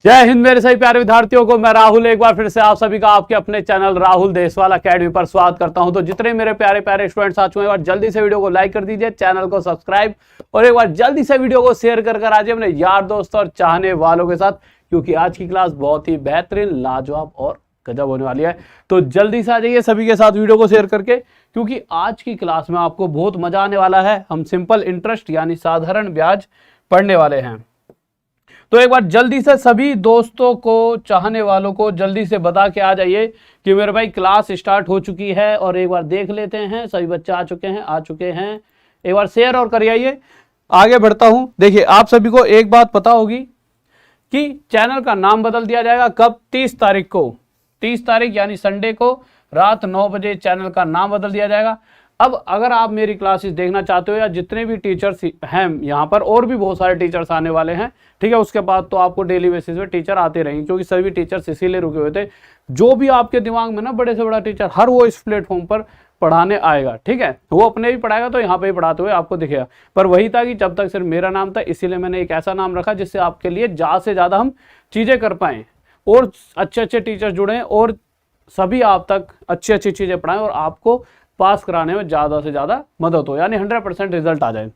जय हिंद मेरे सभी प्यारे विद्यार्थियों को। मैं राहुल एक बार फिर से आप सभी का आपके अपने चैनल राहुल देशवाल एकेडमी पर स्वागत करता हूं। तो जितने मेरे प्यारे प्यारे स्टूडेंट्स आ चुके हैं, एक बार जल्दी से वीडियो को लाइक कर दीजिए, चैनल को सब्सक्राइब और एक बार जल्दी से वीडियो को शेयर कर आ जाइए अपने यार दोस्तों और चाहने वालों के साथ, क्योंकि आज की क्लास बहुत ही बेहतरीन, लाजवाब और गजब होने वाली है। तो जल्दी से आ जाइए सभी के साथ वीडियो को शेयर करके, क्योंकि आज की क्लास में आपको बहुत मजा आने वाला है। हम सिंपल इंटरेस्ट यानी साधारण ब्याज पढ़ने वाले हैं। तो एक बार जल्दी से सभी दोस्तों को, चाहने वालों को जल्दी से बता के आ जाइए कि मेरे भाई क्लास स्टार्ट हो चुकी है। और एक बार देख लेते हैं सभी बच्चे आ चुके हैं। एक बार शेयर और करिए। आगे बढ़ता हूं। देखिए, आप सभी को एक बात पता होगी कि चैनल का नाम बदल दिया जाएगा। कब? 30 तारीख को। 30 तारीख यानी संडे को रात 9 बजे चैनल का नाम बदल दिया जाएगा। अब अगर आप मेरी क्लासेस देखना चाहते हो या जितने भी टीचर्स हैं यहाँ पर, और भी बहुत सारे टीचर्स आने वाले हैं, ठीक है, उसके बाद तो आपको डेली बेसिस पे टीचर आते रहेंगे, क्योंकि सभी टीचर्स इसीलिए रुके हुए थे। जो भी आपके दिमाग में ना बड़े से बड़ा टीचर, हर वो इस प्लेटफॉर्म पर पढ़ाने आएगा, ठीक है। वो अपने भी पढ़ाएगा तो यहाँ पे ही पढ़ाते हुए आपको दिखेगा। पर वही था कि जब तक सिर्फ मेरा नाम था, इसीलिए मैंने एक ऐसा नाम रखा जिससे आपके लिए ज़्यादा से ज़्यादा हम चीज़ें कर पाएँ और अच्छे अच्छे टीचर्स जुड़ें और सभी आप तक अच्छी अच्छी चीज़ें पढ़ाएं और आपको पास कराने में ज़्यादा से ज़्यादा मदद हो, यानी 100% रिजल्ट आ जाए।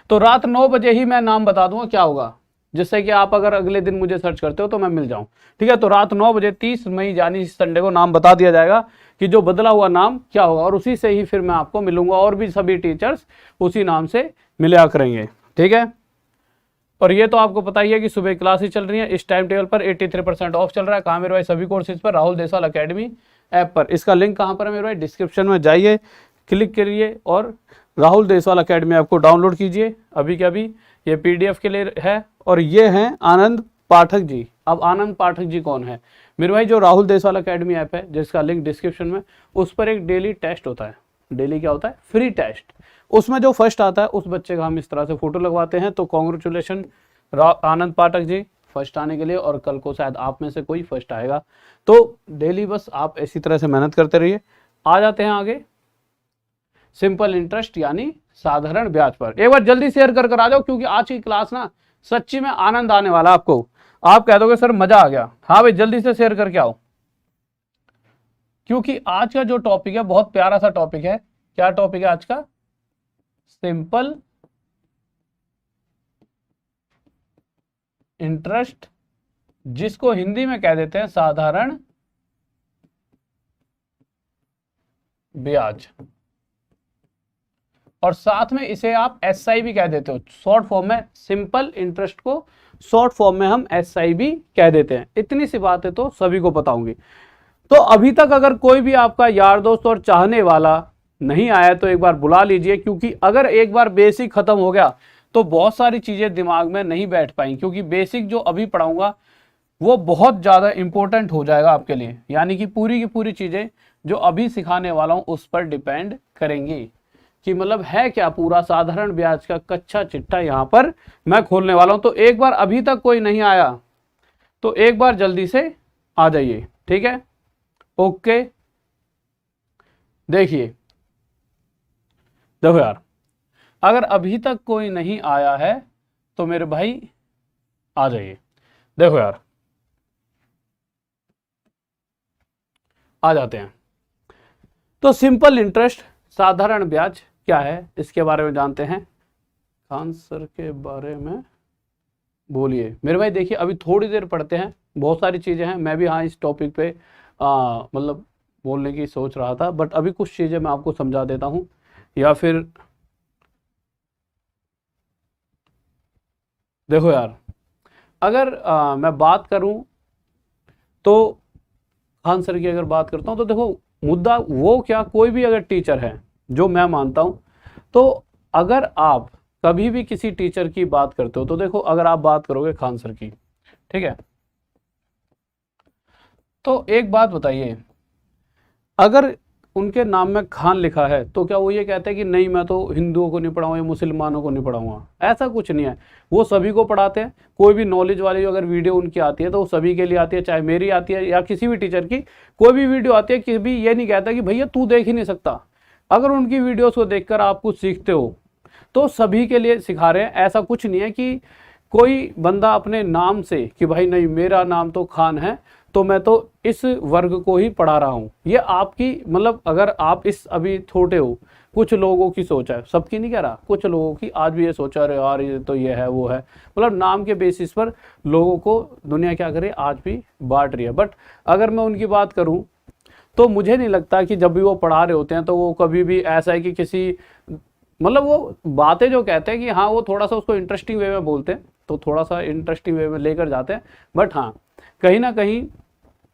तो रात 9 बजे ही मैं नाम बता दूंगा क्या होगा, जिससे कि आप अगर अगले दिन मुझे सर्च करते हो तो मैं मिल जाऊं, ठीक है। तो रात 9 बजे 30 मई यानी संडे को नाम बता दिया जाएगा कि जो बदला हुआ नाम क्या होगा, और उसी से ही फिर मैं आपको मिलूंगा और भी सभी टीचर्स उसी नाम से मिला करेंगे, ठीक है। और ये तो आपको पता ही है कि सुबह क्लासेस चल रही है। इस टाइम टेबल पर 83% ऑफ चल रहा है। कहाँ मेरे भाई? सभी कोर्सेज पर, राहुल देशवाल एकेडमी ऐप पर। इसका लिंक कहाँ पर है मेरे भाई? डिस्क्रिप्शन में जाइए, क्लिक करिए और राहुल देशवाल एकेडमी ऐप को डाउनलोड कीजिए अभी के अभी। ये PDF के लिए है और ये हैं आनंद पाठक जी। अब आनंद पाठक जी कौन है मेरे भाई? जो राहुल देशवाल एकेडमी ऐप है, जिसका लिंक डिस्क्रिप्शन में, उस पर एक डेली टेस्ट होता है। डेली क्या होता है? Free test. उसमें जो फर्स्ट आता है उस बच्चे का हम इस तरह से फोटो लगवाते हैं। तो कॉन्ग्रेचुलेशन आनंद पाठक जी फर्स्ट आने के लिए, और कल को शायद आप में से कोई फर्स्ट आएगा। तो डेली बस आप इसी तरह से मेहनत करते रहिए। आ जाते हैं आगे सिंपल इंटरेस्ट यानी साधारण ब्याज पर। एक बार जल्दी शेयर कर आ जाओ, क्योंकि आज की क्लास ना सच्ची में आनंद आने वाला आपको। आप कह दोगे सर मजा आ गया। हाँ भाई, जल्दी से शेयर करके आओ, क्योंकि आज का जो टॉपिक है बहुत प्यारा सा टॉपिक है। क्या टॉपिक है आज का? सिंपल इंटरेस्ट, जिसको हिंदी में कह देते हैं साधारण ब्याज, और साथ में इसे आप SI भी कह देते हो, शॉर्ट फॉर्म में। सिंपल इंटरेस्ट को शॉर्ट फॉर्म में हम SI भी कह देते हैं। इतनी सी बात है तो सभी को पता होंगी। तो अभी तक अगर कोई भी आपका यार दोस्त और चाहने वाला नहीं आया तो एक बार बुला लीजिए, क्योंकि अगर एक बार बेसिक खत्म हो गया तो बहुत सारी चीजें दिमाग में नहीं बैठ पाई, क्योंकि बेसिक जो अभी पढ़ाऊंगा वो बहुत ज्यादा इंपॉर्टेंट हो जाएगा आपके लिए। यानी कि पूरी की पूरी चीजें जो अभी सिखाने वाला हूं उस पर डिपेंड करेंगी कि मतलब है क्या पूरा साधारण ब्याज का कच्चा चिट्ठा यहाँ पर मैं खोलने वाला हूं। तो एक बार अभी तक कोई नहीं आया तो एक बार जल्दी से आ जाइए, ठीक है। ओके, देखिए, देखो यार, अगर अभी तक कोई नहीं आया है तो मेरे भाई आ जाइए। देखो यार, आ जाते हैं। तो सिंपल इंटरेस्ट साधारण ब्याज क्या है, इसके बारे में जानते हैं। खान सर के बारे में बोलिए मेरे भाई। देखिए, अभी थोड़ी देर पढ़ते हैं, बहुत सारी चीजें हैं। मैं भी हाँ इस टॉपिक पे मतलब बोलने की सोच रहा था, बट अभी कुछ चीजें मैं आपको समझा देता हूं, या फिर देखो यार, अगर मैं बात करूं तो खान सर की अगर बात करता हूं तो देखो, मुद्दा वो क्या, कोई भी अगर टीचर है, जो मैं मानता हूं, तो अगर आप कभी भी किसी टीचर की बात करते हो तो देखो, अगर आप बात करोगे खान सर की, ठीक है, तो एक बात बताइए, अगर उनके नाम में खान लिखा है तो क्या वो ये कहते हैं कि नहीं मैं तो हिंदुओं को नहीं पढ़ाऊंगा या मुसलमानों को नहीं पढ़ाऊंगा? ऐसा कुछ नहीं है, वो सभी को पढ़ाते हैं। कोई भी नॉलेज वाली अगर वीडियो उनकी आती है तो वो सभी के लिए आती है, चाहे मेरी आती है या किसी भी टीचर की कोई भी वीडियो आती है, कि भी ये नहीं कहता कि भैया तू देख ही नहीं सकता। अगर उनकी वीडियोज़ को देखकर आप कुछ सीखते हो तो सभी के लिए सिखा रहे हैं। ऐसा कुछ नहीं है कि कोई बंदा अपने नाम से कि भाई नहीं मेरा नाम तो खान है तो मैं तो इस वर्ग को ही पढ़ा रहा हूँ, ये आपकी मतलब अगर आप इस अभी छोटे हो, कुछ लोगों की सोच है, सबकी नहीं कह रहा, कुछ लोगों की आज भी ये सोच है अरे यार ये तो ये है वो है, मतलब नाम के बेसिस पर लोगों को दुनिया क्या करे आज भी बांट रही है। बट अगर मैं उनकी बात करूं तो मुझे नहीं लगता कि जब भी वो पढ़ा रहे होते हैं तो वो कभी भी ऐसा है कि किसी मतलब वो बातें जो कहते हैं कि हाँ वो थोड़ा सा उसको इंटरेस्टिंग वे में बोलते हैं तो थोड़ा सा इंटरेस्टिंग वे में लेकर जाते हैं, बट हाँ कहीं ना कहीं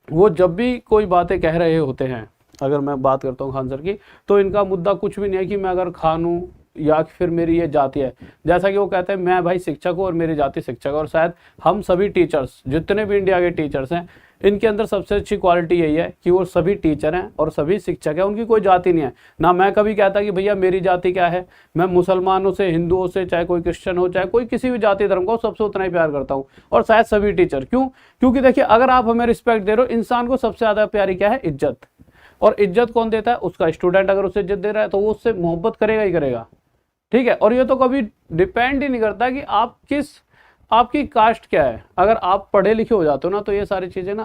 वो जब भी कोई बातें कह रहे होते हैं, अगर मैं बात करता हूँ खान सर की, तो इनका मुद्दा कुछ भी नहीं है कि मैं अगर खान हूँ या फिर मेरी ये जाति है। जैसा कि वो कहते हैं मैं भाई शिक्षक हूँ और मेरी जाति शिक्षक है, और शायद हम सभी टीचर्स जितने भी इंडिया के टीचर्स हैं इनके अंदर सबसे अच्छी क्वालिटी यही है कि वो सभी टीचर हैं और सभी शिक्षक हैं, उनकी कोई जाति नहीं है। ना मैं कभी कहता कि भैया मेरी जाति क्या है, मैं मुसलमानों से, हिंदुओं से, चाहे कोई क्रिश्चियन हो, चाहे कोई किसी भी जाति धर्म को, सबसे उतना ही प्यार करता हूँ, और शायद सभी टीचर। क्यों? क्योंकि देखिए अगर आप हमें रिस्पेक्ट दे रहे हो, इंसान को सबसे ज्यादा प्यारी क्या है? इज्जत। और इज्जत कौन देता है? उसका स्टूडेंट। अगर उसे इज्जत दे रहा है तो वो उससे मोहब्बत करेगा ही करेगा, ठीक है। और ये तो कभी डिपेंड ही नहीं करता कि आप आपकी कास्ट क्या है। अगर आप पढ़े लिखे हो जाते हो ना तो ये सारी चीजें ना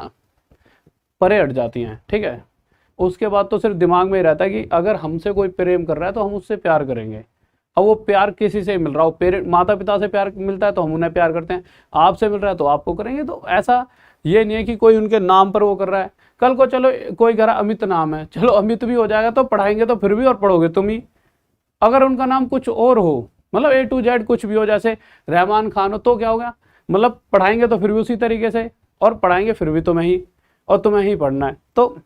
परे हट जाती हैं, ठीक है। उसके बाद तो सिर्फ दिमाग में ही रहता है कि अगर हमसे कोई प्रेम कर रहा है तो हम उससे प्यार करेंगे। अब वो प्यार किसी से मिल रहा हो, पेरेंट माता पिता से प्यार मिलता है तो हम उन्हें प्यार करते हैं, आपसे मिल रहा है तो आपको करेंगे। तो ऐसा ये नहीं है कि कोई उनके नाम पर वो कर रहा है। कल को चलो कोई कह रहा अमित नाम है, चलो अमित भी हो जाएगा तो पढ़ाएंगे तो फिर भी और पढ़ोगे तुम ही। अगर उनका नाम कुछ और हो, मतलब A to Z कुछ भी हो, जैसे रहमान खान हो, तो क्या होगा? मतलब पढ़ाएंगे तो फिर भी उसी तरीके से, और पढ़ाएंगे फिर भी तुम्हें ही, और तुम्हें ही पढ़ना है। तो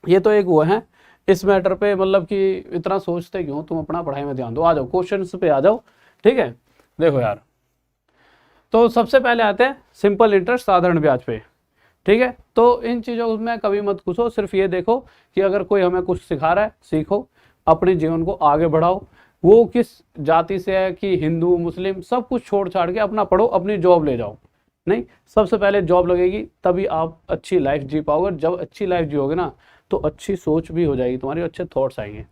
ये तो एक वो है इस मैटर पे, मतलब कि इतना सोचते क्यों, तुम अपना पढ़ाई में ध्यान दो। आ जाओ क्वेश्चंस पे आ जाओ, ठीक है। देखो यार, तो सबसे पहले आते हैं सिंपल इंटरेस्ट साधारण ब्याज पे, ठीक है। तो इन चीज़ों में कभी मत घुसो, सिर्फ ये देखो कि अगर कोई हमें कुछ सिखा रहा है सीखो, अपने जीवन को आगे बढ़ाओ। वो किस जाति से है कि हिंदू मुस्लिम, सब कुछ छोड़ छाड़ के अपना पढ़ो, अपनी जॉब ले जाओ। नहीं, सबसे पहले जॉब लगेगी तभी आप अच्छी लाइफ जी पाओगे। जब अच्छी लाइफ जियोगे ना तो अच्छी सोच भी हो जाएगी तुम्हारी, अच्छे थॉट्स आएंगे।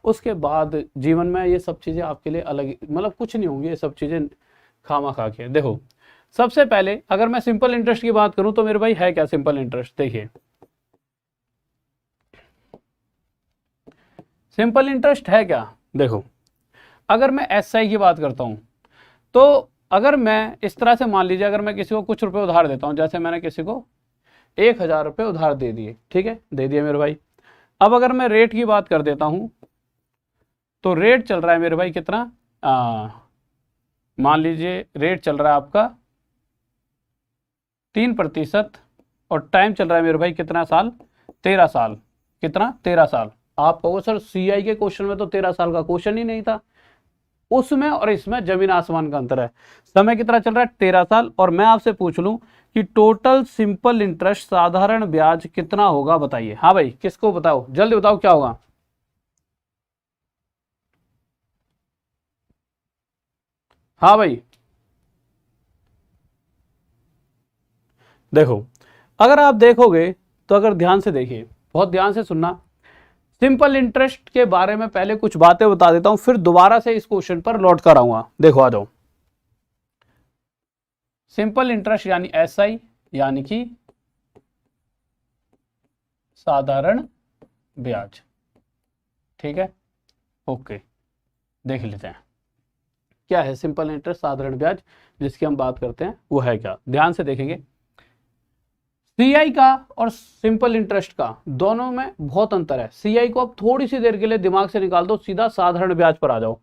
उसके बाद जीवन में ये सब चीज़ें आपके लिए अलग, मतलब कुछ नहीं होंगी ये सब चीज़ें खामा खा के। देखो सबसे पहले अगर मैं सिंपल इंटरेस्ट की बात करूं तो मेरे भाई है क्या सिंपल इंटरेस्ट? देखिए सिंपल इंटरेस्ट है क्या? देखो अगर मैं SI की बात करता हूं तो अगर मैं इस तरह से मान लीजिए, अगर मैं किसी को कुछ रुपए उधार देता हूं, जैसे मैंने किसी को 1000 रुपये उधार दे दिए, ठीक है, दे दिए मेरे भाई। अब अगर मैं रेट की बात कर देता हूं तो रेट चल रहा है मेरे भाई कितना, मान लीजिए रेट चल रहा है आपका 3%, और टाइम चल रहा है मेरे भाई कितना साल? 13 साल। कितना? 13 साल। आप कहो सर CI के क्वेश्चन में तो 13 साल का क्वेश्चन ही नहीं था। उसमें और इसमें जमीन आसमान का अंतर है। समय कितना चल रहा है? 13 साल। और मैं आपसे पूछ लूं कि टोटल सिंपल इंटरेस्ट साधारण ब्याज कितना होगा, बताइए। हाँ भाई किसको बताओ, जल्दी बताओ क्या होगा। हाँ भाई देखो, अगर आप देखोगे तो, अगर ध्यान से देखिए, बहुत ध्यान से सुनना, सिंपल इंटरेस्ट के बारे में पहले कुछ बातें बता देता हूं, फिर दोबारा से इस क्वेश्चन पर लौट कर आऊंगा। देखो आ जाओ, सिंपल इंटरेस्ट यानी SI यानी कि साधारण ब्याज, ठीक है। ओके, देख लेते हैं क्या है सिंपल इंटरेस्ट साधारण ब्याज जिसकी हम बात करते हैं, वो है क्या। ध्यान से देखेंगे, CI का और सिंपल इंटरेस्ट का दोनों में बहुत अंतर है। CI को आप थोड़ी सी देर के लिए दिमाग से निकाल दो, सीधा साधारण ब्याज पर आ जाओ।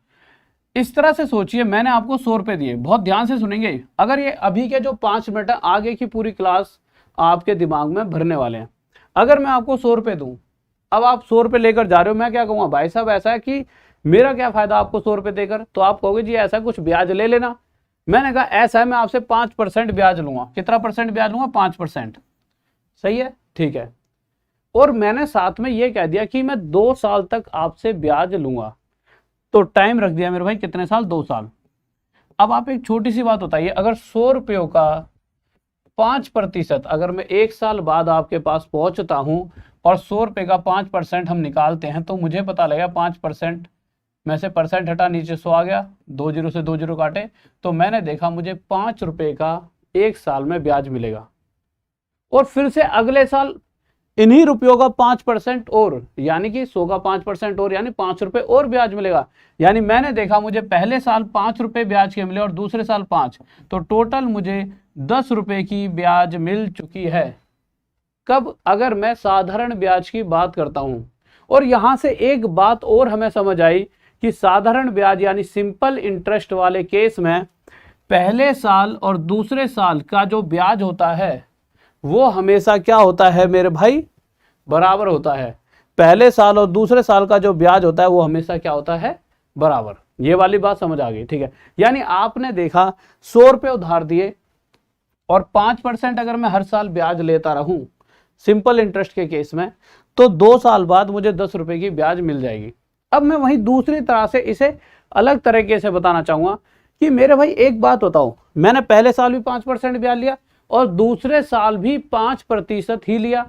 इस तरह से सोचिए, मैंने आपको 100 रुपए दिए, बहुत ध्यान से सुनेंगे। अगर ये अभी के जो 5 मिनट है, आगे की पूरी क्लास आपके दिमाग में भरने वाले हैं। अगर मैं आपको 100 रुपए दूं, अब आप 100 रुपए लेकर जा रहे हो, मैं क्या कहूँगा, भाई साहब ऐसा है कि मेरा क्या फायदा आपको 100 रुपए देकर। तो आप कहोगे जी ऐसा कुछ ब्याज ले लेना। मैंने कहा ऐसा है, मैं आपसे 5% ब्याज लूंगा। कितना परसेंट ब्याज लूंगा? 5%। सही है, ठीक है। और मैंने साथ में ये कह दिया कि मैं 2 साल तक आपसे ब्याज लूंगा, तो टाइम रख दिया मेरे भाई कितने साल? 2 साल। अब आप एक छोटी सी बात बताइए, अगर 100 रुपयों का 5%, अगर मैं 1 साल बाद आपके पास पहुंचता हूं और 100 रुपए का 5% हम निकालते हैं, तो मुझे पता लगेगा 5% में से परसेंट हटा, नीचे 100 आ गया, 2 जीरो से 2 जीरो काटे, तो मैंने देखा मुझे 5 रुपए का 1 साल में ब्याज मिलेगा। और फिर से अगले साल इन्हीं रुपयों का 5% और, यानी कि 100 का 5% और, यानी 5 रुपए और ब्याज मिलेगा। यानी मैंने देखा मुझे पहले साल 5 रुपए ब्याज के मिले और दूसरे साल 5, तो टोटल मुझे 10 रुपए की ब्याज मिल चुकी है। कब? अगर मैं साधारण ब्याज की बात करता हूं। और यहां से एक बात और हमें समझ आई कि साधारण ब्याज यानी सिंपल इंटरेस्ट वाले केस में पहले साल और दूसरे साल का जो ब्याज होता है वो हमेशा क्या होता है मेरे भाई? बराबर होता है। पहले साल और दूसरे साल का जो ब्याज होता है वो हमेशा क्या होता है? बराबर। ये वाली बात समझ आ गई, ठीक है। यानी आपने देखा 100 रुपए उधार दिए और 5% अगर मैं हर साल ब्याज लेता रहूं सिंपल इंटरेस्ट के केस में, तो 2 साल बाद मुझे 10 रुपए की ब्याज मिल जाएगी। अब मैं वहीं दूसरी तरह से इसे अलग तरीके से बताना चाहूंगा कि मेरे भाई एक बात बताओ, मैंने पहले साल भी 5% ब्याज लिया और दूसरे साल भी 5% ही लिया।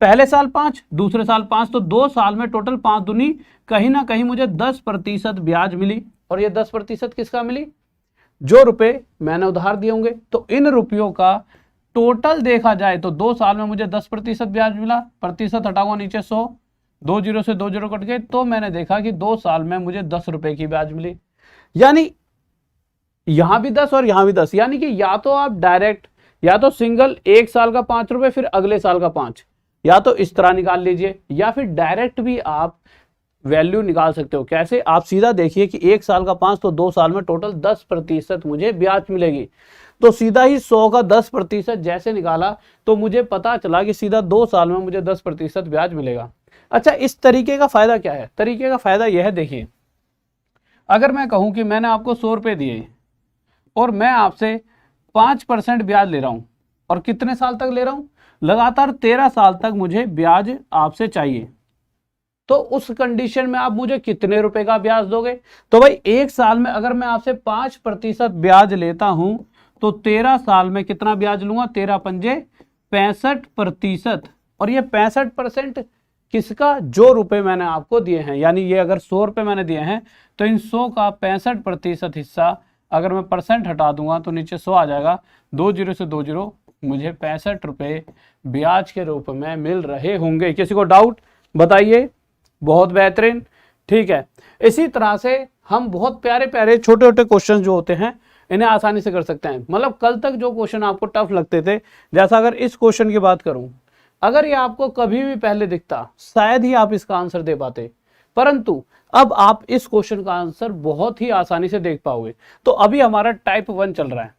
पहले साल 5, दूसरे साल 5, तो 2 साल में टोटल 5 दूनी कहीं ना कहीं मुझे 10% ब्याज मिली। और ये 10% किसका मिली? जो रुपए मैंने उधार दिए होंगे। तो इन रुपयों का टोटल देखा जाए तो 2 साल में मुझे 10% ब्याज मिला, प्रतिशत हटाऊंगा नीचे 100, 2 जीरो से 2 जीरो कट गए, तो मैंने देखा कि 2 साल में मुझे 10 रुपए की ब्याज मिली। यानी यहां भी 10 और यहां भी 10, यानी कि या तो आप डायरेक्ट, या तो सिंगल 1 साल का 5 रुपए फिर अगले साल का 5, या तो इस तरह निकाल लीजिए, या फिर डायरेक्ट भी आप वैल्यू निकाल सकते हो। कैसे? आप सीधा देखिए कि 1 साल का 5 तो 2 साल में टोटल 10% मुझे ब्याज मिलेगी। तो सीधा ही 100 का 10% जैसे निकाला तो मुझे पता चला कि सीधा 2 साल में मुझे 10% ब्याज मिलेगा। अच्छा, इस तरीके का फायदा क्या है? तरीके का फायदा यह है, देखिए, अगर मैं कहूं कि मैंने आपको 100 रुपए दिए और मैं आपसे 5% ब्याज ले रहा हूं, और कितने साल तक ले रहा हूं? लगातार 13 साल तक मुझे ब्याज आपसे चाहिए, तो उस कंडीशन में आप मुझे कितने रुपए का ब्याज दोगे? तो भाई 1 साल में अगर मैं आपसे 5% ब्याज लेता हूं तो 13 साल में कितना ब्याज लूंगा? 13 पंजे 65%। और ये 65% किसका? जो रुपए मैंने आपको दिए हैं। यानी ये अगर 100 रुपए मैंने दिए हैं तो इन 100 का 65% हिस्सा अगर मैं परसेंट हटा दूंगा तो नीचे 100 आ जाएगा, 2 जीरो से 2 जीरो, मुझे 65 रुपए ब्याज के रूप में मिल रहे होंगे। किसी को डाउट? बताइए। बहुत बेहतरीन, ठीक है। इसी तरह से हम बहुत प्यारे प्यारे छोटे छोटे क्वेश्चन जो होते हैं इन्हें आसानी से कर सकते हैं। मतलब कल तक जो क्वेश्चन आपको टफ लगते थे, जैसा अगर इस क्वेश्चन की बात करूं, अगर ये आपको कभी भी पहले दिखता शायद ही आप इसका आंसर दे पाते, परंतु अब आप इस क्वेश्चन का आंसर बहुत ही आसानी से देख पाओगे। तो अभी हमारा टाइप 1 चल रहा है,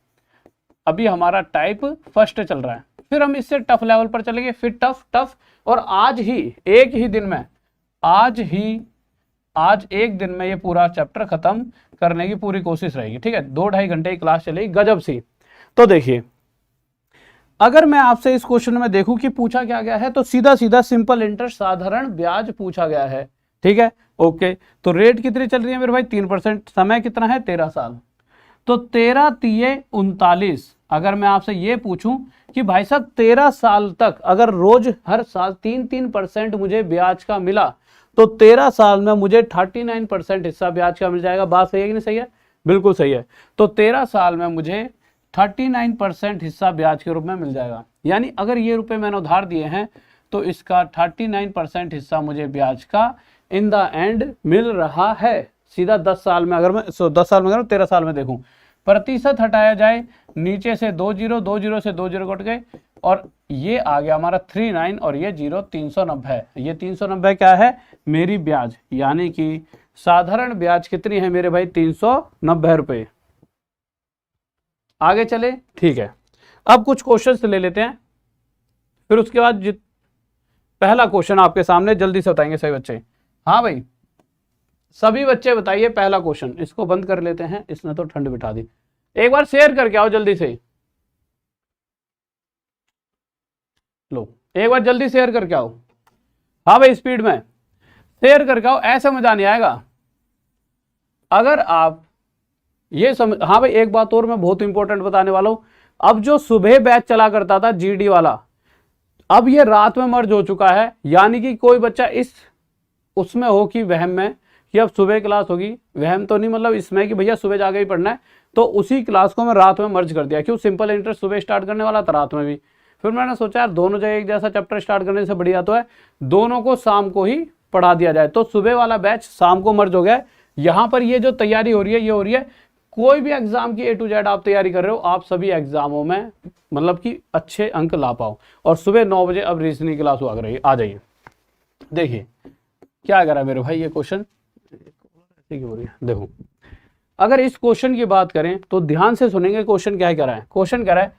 अभी हमारा टाइप फर्स्ट चल रहा है, फिर हम इससे टफ लेवल पर चलेंगे, फिर टफ, और आज ही एक ही दिन में, आज एक दिन में ये पूरा चैप्टर खत्म करने की पूरी कोशिश रहेगी, ठीक है। 2-2.5 घंटे की क्लास चलेगी, गजब सी। तो देखिए, अगर मैं आपसे इस क्वेश्चन में देखूं कि पूछा क्या गया है, तो सीधा सीधा सिंपल इंटरेस्ट साधारण ब्याज पूछा गया है, ठीक है, ओके। तो रेट कितनी चल रही है मेरे भाई? 3%। समय कितना है? 13 साल। तो 13 तिये 39। अगर मैं आपसे ये पूछूं कि भाई साहब 13 साल तक अगर रोज हर साल 3% मुझे ब्याज का मिला, तो 13 साल में मुझे 39% हिस्सा ब्याज का मिल जाएगा। बात सही है कि नहीं सही है? बिल्कुल सही है। तो 13 साल में मुझे 39% हिस्सा ब्याज के रूप में मिल जाएगा। यानी अगर ये रुपए मैंने उधार दिए हैं तो इसका 39% हिस्सा मुझे ब्याज का इन द एंड मिल रहा है। सीधा 10 साल में अगर मैं 10 साल में अगर 13 साल में देखूं, प्रतिशत हटाया जाए, नीचे से 2 जीरो, 2 जीरो से 2 जीरो कट गए, और ये आ गया हमारा 39 और ये 0 390। ये 390 क्या है? मेरी ब्याज। यानी कि साधारण ब्याज कितनी है मेरे भाई? 390 रुपए। आगे चले, ठीक है। अब कुछ क्वेश्चंस ले लेते हैं, फिर उसके बाद पहला क्वेश्चन आपके सामने जल्दी से बताएंगे सभी बच्चे। हाँ भाई, सभी बच्चे बताइए पहला क्वेश्चन। इसको बंद कर लेते हैं, इसने तो ठंड बिठा दी। एक बार शेयर करके आओ जल्दी से, लो एक बार जल्दी शेयर करके आओ। हाँ भाई, स्पीड में शेयर करके आओ, ऐसे मजा नहीं आएगा। अगर आप ये हाँ भाई, एक बात और मैं बहुत इंपॉर्टेंट बताने वाला हूं। अब जो सुबह बैच चला करता था जीडी वाला, अब ये रात में मर्ज हो चुका है। यानी कि कोई बच्चा इस उसमें हो कि वहम में कि अब सुबह क्लास होगी, वहम तो नहीं मतलब इसमें कि भैया सुबह जाके ही पढ़ना है, तो उसी क्लास को मैं रात में मर्ज कर दिया। क्यों? सिंपल इंटरेस्ट सुबह स्टार्ट करने वाला था, रात में भी। फिर मैंने सोचा यार दोनों जगह एक जैसा चैप्टर स्टार्ट करने से बढ़िया तो है दोनों को शाम को ही पढ़ा दिया जाए। तो सुबह वाला बैच शाम को मर्ज हो गया। यहाँ पर ये जो तैयारी हो रही है ये हो रही है कोई भी एग्जाम की A to Z आप तैयारी कर रहे हो, आप सभी एग्जामों में मतलब कि अच्छे अंक ला पाओ। और सुबह 9 बजे अब रीजनिंग क्लास हुआ कर आ जाइए। देखिए क्या करा मेरे भाई, ये क्वेश्चन हो रही है। देखो अगर इस क्वेश्चन की बात करें तो ध्यान से सुनेंगे। क्वेश्चन क्या कह रहा है? क्वेश्चन कह रहा है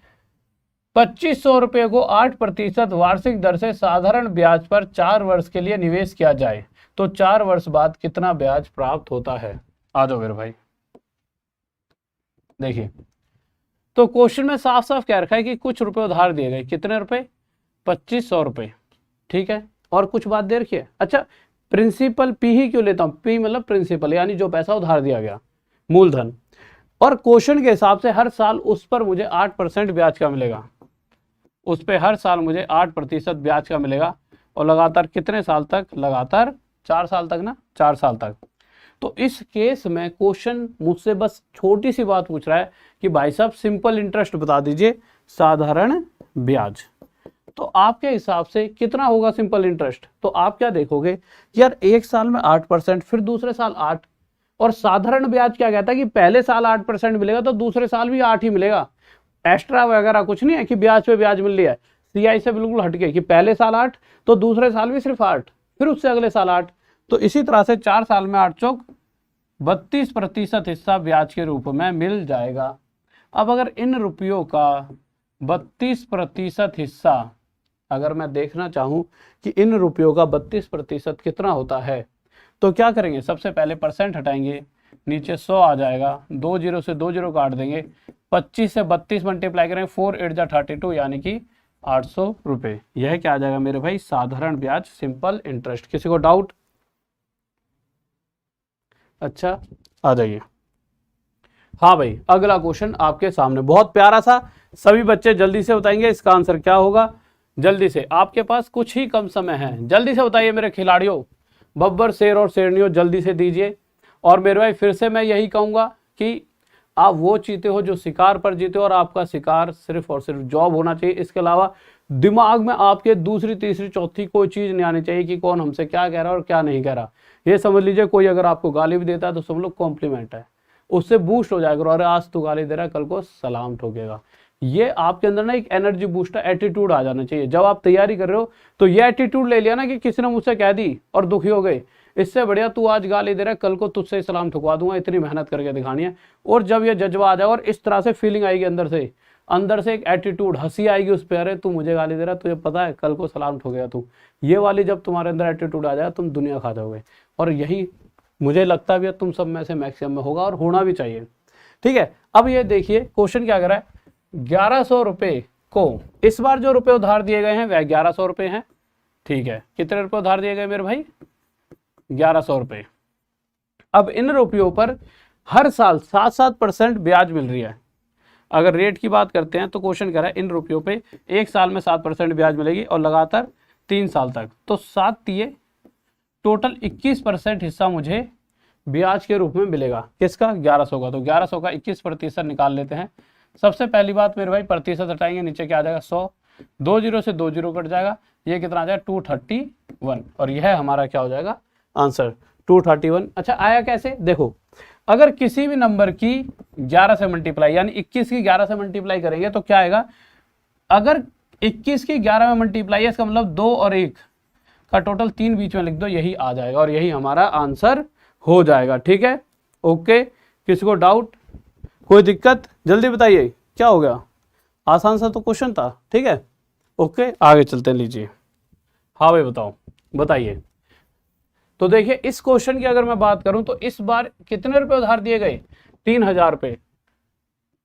2500 रुपए को 8% वार्षिक दर से साधारण ब्याज पर 4 वर्ष के लिए निवेश किया जाए तो 4 वर्ष बाद कितना ब्याज प्राप्त होता है? आ जाओ मेरे भाई। देखिए तो क्वेश्चन में साफ साफ क्या रखा है कि कुछ रुपए उधार दिए गए। कितने रुपए? 2500 रुपए, ठीक है। और कुछ बात दे रखी है। अच्छा प्रिंसिपल पी ही क्यों लेता हूं? पी मतलब प्रिंसिपल, यानी जो पैसा उधार दिया गया, मूलधन। और क्वेश्चन के हिसाब से हर साल उस पर मुझे 8% ब्याज का मिलेगा, उस पर हर साल मुझे 8% ब्याज का मिलेगा। और लगातार कितने साल तक? लगातार 4 साल तक ना, 4 साल तक। तो इस केस में क्वेश्चन मुझसे बस छोटी सी बात पूछ रहा है कि भाई साहब सिंपल इंटरेस्ट बता दीजिए, साधारण ब्याज। तो आपके हिसाब से कितना होगा सिंपल इंटरेस्ट? तो आप क्या देखोगे यार एक साल में 8%, फिर दूसरे साल 8, और साधारण ब्याज क्या कहता है कि पहले साल 8% मिलेगा तो दूसरे साल भी 8 ही मिलेगा। एक्स्ट्रा वगैरह कुछ नहीं है कि ब्याज पे ब्याज मिल रही है। CI से बिल्कुल हटके कि पहले साल 8 तो दूसरे साल भी सिर्फ 8, फिर उससे अगले साल 8। तो इसी तरह से 4 साल में 8 चौक 32% हिस्सा ब्याज के रूप में मिल जाएगा। अब अगर इन रुपयों का 32% हिस्सा अगर मैं देखना चाहूं कि इन रुपयों का 32% कितना होता है तो क्या करेंगे? सबसे पहले परसेंट हटाएंगे, नीचे 100 आ जाएगा, 2 जीरो से 2 जीरो काट देंगे, 25 से 32 मल्टीप्लाई करें, 4 8 जा 32 यानी कि 800 रुपये। यह क्या आ जाएगा मेरे भाई? साधारण ब्याज, सिंपल इंटरेस्ट। किसी को डाउट? अच्छा आ जाइए। हाँ भाई अगला क्वेश्चन आपके सामने बहुत प्यारा सा, सभी बच्चे जल्दी से बताएंगे इसका आंसर क्या होगा। जल्दी से, आपके पास कुछ ही कम समय है, जल्दी से बताइए मेरे खिलाड़ियों। बब्बर, शेर और शेरनियों जल्दी से दीजिए। और मेरे भाई फिर से मैं यही कहूँगा कि आप वो जीते हो जो शिकार पर जीते हो, और आपका शिकार सिर्फ और सिर्फ जॉब होना चाहिए। इसके अलावा दिमाग में आपके दूसरी तीसरी चौथी कोई चीज़ नहीं आनी चाहिए कि कौन हमसे क्या कह रहा है और क्या नहीं कह रहा। ये समझ लीजिए कोई अगर आपको गाली भी देता है तो सब लोग कॉम्प्लीमेंट है, उससे बूस्ट हो जाएगा। और आज तू गाली दे रहा है कल को सलाम ठोकेगा। ये आपके अंदर ना एक एनर्जी बूस्टर एटीट्यूड आ जाना चाहिए। जब आप तैयारी कर रहे हो तो ये एटीट्यूड ले लिया ना कि किसी ने मुझसे कह दी और दुखी हो गए, इससे बढ़िया तू आज गाली दे रहा है कल को तुझसे सलाम ठुकवा दूंगा, इतनी मेहनत करके दिखानी है। और जब ये जज्बा आ जाए और इस तरह से फीलिंग आएगी अंदर से एक एटीट्यूड, हंसी आएगी उस पर, अरे तू मुझे गाली दे रहा है, तुझे पता है कल को सलाम ठोकेगा तू। ये वाली जब तुम्हारे अंदर एटीट्यूड आ जाए तुम दुनिया खा जाओगे। और यही मुझे लगता भी है तुम सब में से मैक्सिमम में होगा और होना भी चाहिए। ठीक है, अब ये देखिए क्वेश्चन क्या कर रहा है। 1100 रुपये को इस बार जो रुपए उधार दिए गए हैं वह 1100 रुपये हैं। ठीक है, कितने रुपए उधार दिए गए मेरे भाई? 1100 रुपये। अब इन रुपयों पर हर साल 7% ब्याज मिल रही है। अगर रेट की बात करते हैं तो क्वेश्चन कह रहा है इन रुपयों पे एक साल में 7% ब्याज मिलेगी और लगातार 3 साल तक। तो 7 दिए टोटल 21% हिस्सा मुझे ब्याज के रूप में मिलेगा। किसका? 1100 का। तो 1100 का 21% निकाल लेते हैं। सबसे पहली बात मेरे भाई प्रतिशत हटाएंगे, नीचे क्या आ जाएगा? 100, 2 जीरो से 2 जीरो कट जाएगा, ये कितना आ जाएगा? 231। और यह हमारा क्या हो जाएगा? आंसर 231। अच्छा आया कैसे? देखो अगर किसी भी नंबर की 11 से मल्टीप्लाई यानी 21 की 11 से मल्टीप्लाई करेंगे तो क्या आएगा? अगर 21 की 11 में मल्टीप्लाई है इसका मतलब 2 और 1 का टोटल 3 बीच में लिख दो, यही आ जाएगा और यही हमारा आंसर हो जाएगा। ठीक है, ओके। किसी को डाउट, कोई दिक्कत? जल्दी बताइए क्या हो गया? आसान सा तो क्वेश्चन था। ठीक है, ओके आगे चलते हैं। लीजिए, हाँ भाई बताओ, बताइए। तो देखिए इस क्वेश्चन की अगर मैं बात करूं तो इस बार कितने रुपए उधार दिए गए? 3000 रुपये।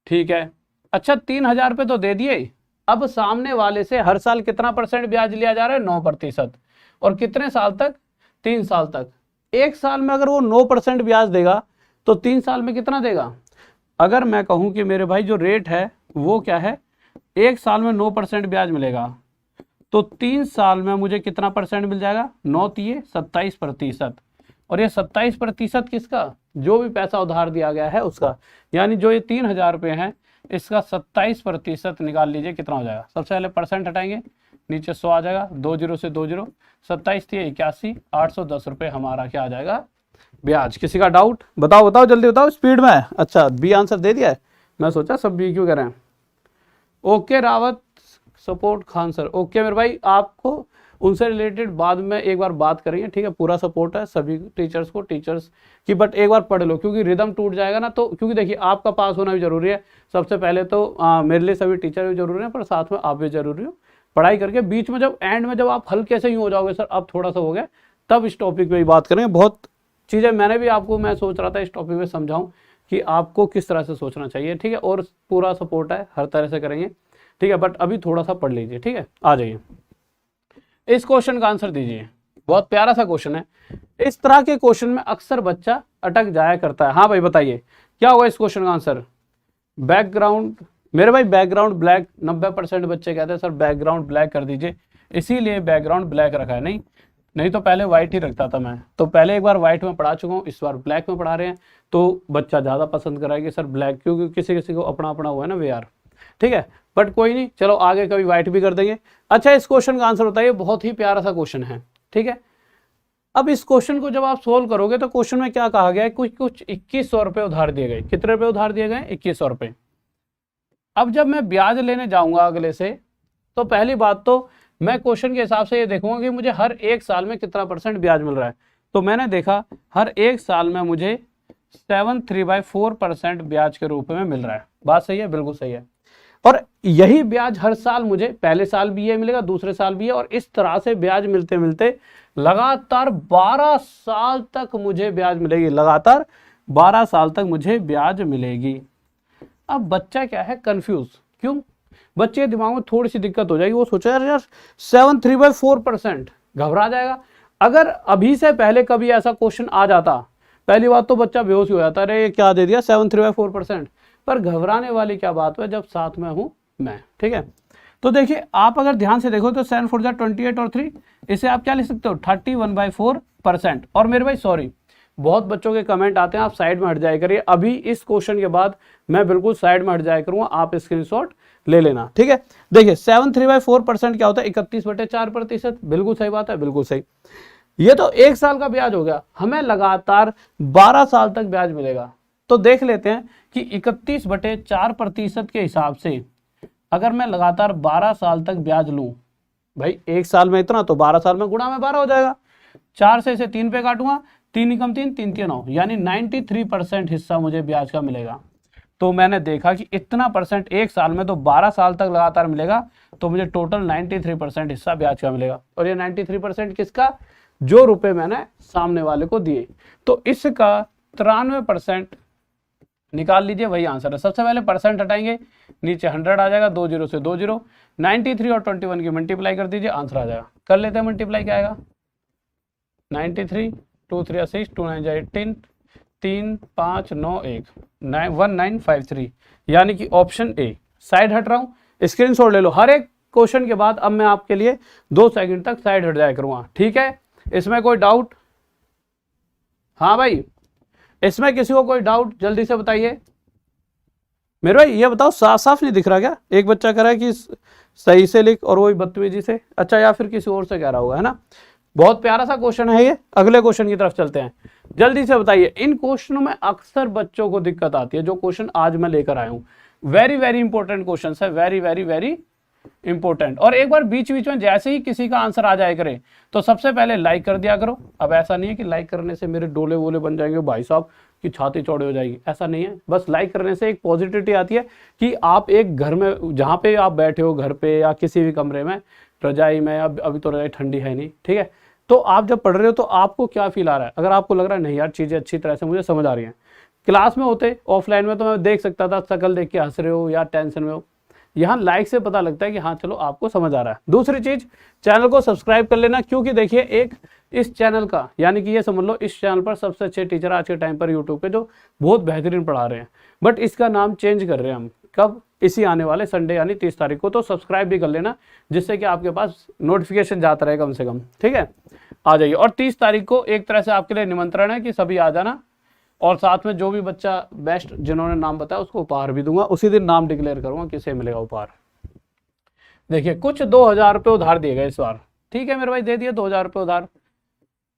ठीक है, अच्छा 3000 रुपये तो दे दिए। अब सामने वाले से हर साल कितना % ब्याज लिया जा रहा है? 9%। और कितने साल तक? 3 साल तक। एक साल में अगर वो 9% ब्याज देगा तो 3 साल में कितना देगा? अगर मैं कहूं कि मेरे भाई जो रेट है वो क्या है, एक साल में 9% ब्याज मिलेगा तो 3 साल में मुझे कितना % मिल जाएगा? 9 तिये 27%। और ये 27% किसका, जो भी पैसा उधार दिया गया है उसका, यानी जो ये 3,000 रुपये हैं इसका 27% निकाल लीजिए, कितना हो जाएगा। सबसे पहले परसेंट हटाएंगे, नीचे 100 आ जाएगा, 2 जीरो से 2 जीरो, 27 थी 81, 810 रुपये हमारा क्या आ जाएगा, ब्याज। किसी का डाउट, बताओ बताओ जल्दी बताओ, स्पीड में है। अच्छा बी आंसर दे दिया है, मैं सोचा सब बी क्यों करें। Okay Rawat support Khan sir, okay मेरे भाई, आपको उनसे रिलेटेड बाद में एक बार बात करेंगे, ठीक है। पूरा सपोर्ट है सभी टीचर्स को, टीचर्स की, बट एक बार पढ़ लो क्योंकि रिदम टूट जाएगा ना। तो क्योंकि देखिए आपका पास होना भी जरूरी है, सबसे पहले तो मेरे लिए सभी टीचर भी जरूरी है, पर साथ में आप भी जरूरी हो। पढ़ाई करके बीच में जब एंड में जब आप हल्के से यूँ हो जाओगे सर अब थोड़ा सा हो गया, तब इस टॉपिक पे ही बात करेंगे। बहुत चीज़ें मैंने भी आपको, मैं सोच रहा था इस टॉपिक पे समझाऊं कि आपको किस तरह से सोचना चाहिए, ठीक है। और पूरा सपोर्ट है, हर तरह से करेंगे, ठीक है। बट अभी थोड़ा सा पढ़ लीजिए, ठीक है। आ जाइए, इस क्वेश्चन का आंसर दीजिए, बहुत प्यारा सा क्वेश्चन है। इस तरह के क्वेश्चन में अक्सर बच्चा अटक जाया करता है। हाँ भाई बताइए क्या होगा इस क्वेश्चन का आंसर। बैकग्राउंड, मेरे भाई बैकग्राउंड ब्लैक, 90% बच्चे कहते हैं सर बैकग्राउंड ब्लैक कर दीजिए, इसीलिए बैकग्राउंड ब्लैक रखा है। नहीं तो पहले व्हाइट ही रखता था मैं, तो पहले एक बार व्हाइट में पढ़ा चुका हूँ, इस बार ब्लैक में पढ़ा रहे हैं, तो बच्चा ज़्यादा पसंद कराएगी सर ब्लैक, क्योंकि किसी किसी को अपना अपना हुआ है ना वे, ठीक है। बट कोई नहीं, चलो आगे कभी व्हाइट भी कर देंगे। अच्छा इस क्वेश्चन का आंसर बताइए, बहुत ही प्यारा सा क्वेश्चन है, ठीक है। अब इस क्वेश्चन को जब आप सोल्व करोगे तो क्वेश्चन में क्या कहा गया है, कुछ 2100 रुपये उधार दिए गए। कितने रुपए उधार दिए गए, 2100 रुपये। अब जब मैं ब्याज लेने जाऊंगा अगले से, तो पहली बात तो मैं क्वेश्चन के हिसाब से ये देखूंगा कि मुझे हर एक साल में कितना % ब्याज मिल रहा है। तो मैंने देखा हर एक साल में मुझे 73/4% ब्याज के रूप में मिल रहा है। बात सही है, बिल्कुल सही है। और यही ब्याज हर साल मुझे पहले साल भी ये मिलेगा, दूसरे साल भी है, और इस तरह से ब्याज मिलते मिलते लगातार 12 साल तक मुझे ब्याज मिलेगी, लगातार 12 साल तक मुझे ब्याज मिलेगी। अब बच्चा क्या है, कंफ्यूज, क्यों, बच्चे के दिमाग में थोड़ी सी दिक्कत हो जाएगी, वो सोचा यार 73/4%, घबरा जाएगा। अगर अभी से पहले कभी ऐसा क्वेश्चन आ जाता, पहली बात तो बच्चा बेहोश हो जाता, अरे ये क्या दे दिया 73/4%। पर घबराने वाली क्या बात है जब साथ में हूं मैं, ठीक है। तो देखिए आप अगर ध्यान से देखो तो 7 4 जा 28 और 3, इसे आप क्या लिख सकते हो 31/4%। और मेरे भाई सॉरी, बहुत बच्चों के कमेंट आते हैं आप साइड में हट जाया करिए, अभी इस क्वेश्चन के बाद मैं बिल्कुल साइड में हट जाया करूंगा, आप स्क्रीनशॉट ले लेना, ठीक है। देखिए 73/4% क्या होता है, 31/4%, बिल्कुल सही बात है, बिल्कुल सही। ये तो एक साल का ब्याज हो गया, हमें लगातार 12 साल तक ब्याज मिलेगा। तो देख लेते हैं कि 31/4% के हिसाब से अगर मैं लगातार 12 साल तक ब्याज लूं, भाई एक साल में इतना, तो 12 साल में गुणा में 12 हो जाएगा। 4 से इसे 3 पे काटूंगा, 3 एकम 3, 3 3 9, यानी 93% हिस्सा मुझे ब्याज का मिलेगा। तो मैंने देखा कि इतना % एक साल में, तो 12 साल तक लगातार मिलेगा, तो मुझे टोटल 93% हिस्सा ब्याज का मिलेगा। और ये 93% किसका, जो रुपए मैंने सामने वाले को दिए। तो इसका 93% निकाल लीजिए, वही आंसर है। सबसे पहले परसेंट हटाएंगे, नीचे 100 आ जाएगा, 2 जीरो से 2 जीरो, 93 और 21 की मल्टीप्लाई कर दीजिए, आंसर आ जाएगा। कर लेते हैं मल्टीप्लाई, क्या आएगा 93, 2 3 6, 2 9 18, 3 5 9 1, 1953, यानी कि ऑप्शन ए। साइड हट रहा हूं, स्क्रीनशॉट ले लो। हर एक क्वेश्चन के बाद अब मैं आपके लिए 2 सेकंड तक साइड हट जाया करूंगा, ठीक है। इसमें कोई डाउट, हाँ भाई इसमें किसी को कोई डाउट जल्दी से बताइए। मेरे भाई ये बताओ साफ साफ नहीं दिख रहा क्या, एक बच्चा कह रहा है कि सही से लिख और वही बदतमीजी से, अच्छा या फिर किसी और से कह रहा होगा, है ना। बहुत प्यारा सा क्वेश्चन है ये। अगले क्वेश्चन की तरफ चलते हैं, जल्दी से बताइए। इन क्वेश्चनों में अक्सर बच्चों को दिक्कत आती है, जो क्वेश्चन आज मैं लेकर आया हूं, वेरी वेरी इंपॉर्टेंट क्वेश्चन है, वेरी वेरी वेरी इंपॉर्टेंट। और एक बार बीच बीच में जैसे ही किसी का आंसर आ जाए करे तो सबसे पहले लाइक कर दिया करो। अब ऐसा नहीं है कि लाइक करने से मेरे डोले वोले बन जाएंगे भाई साहब की छाती चौड़े हो जाएगी, ऐसा नहीं है। बस लाइक करने से एक पॉजिटिविटी आती है कि आप एक घर में जहाँ पे आप बैठे हो, घर पे या किसी भी कमरे में, रजाई में, अभी तो रजाई ठंडी है नहीं, ठीक है, तो आप जब पढ़ रहे हो तो आपको क्या फील आ रहा है। अगर आपको लग रहा है नहीं यार चीज़ें अच्छी तरह से मुझे समझ आ रही हैं, क्लास में होते ऑफलाइन में तो मैं देख सकता था शक्ल देख के हंस रहे हो या टेंशन में हो, यहाँ लाइक से पता लगता है कि हाँ चलो आपको समझ आ रहा है। दूसरी चीज, चैनल को सब्सक्राइब कर लेना, क्योंकि देखिए एक इस चैनल का, यानी कि ये समझ लो इस चैनल पर सबसे अच्छे टीचर आज के टाइम पर यूट्यूब पे जो बहुत बेहतरीन पढ़ा रहे हैं, बट इसका नाम चेंज कर रहे हैं हम। कब, इसी आने वाले संडे यानी 30 तारीख को। तो सब्सक्राइब भी कर लेना, जिससे कि आपके पास नोटिफिकेशन जाता रहे कम से कम, ठीक है। आ जाइए। और 30 तारीख को एक तरह से आपके लिए निमंत्रण है कि सभी आ जाना, और साथ में जो भी बच्चा बेस्ट जिन्होंने नाम बताया उसको उपहार भी दूंगा, उसी दिन नाम डिक्लेयर करूंगा किसे मिलेगा उपहार। देखिए कुछ 2000 रुपये उधार दिए गए इस बार, ठीक है मेरे भाई, दे दिए 2000 रुपये उधार।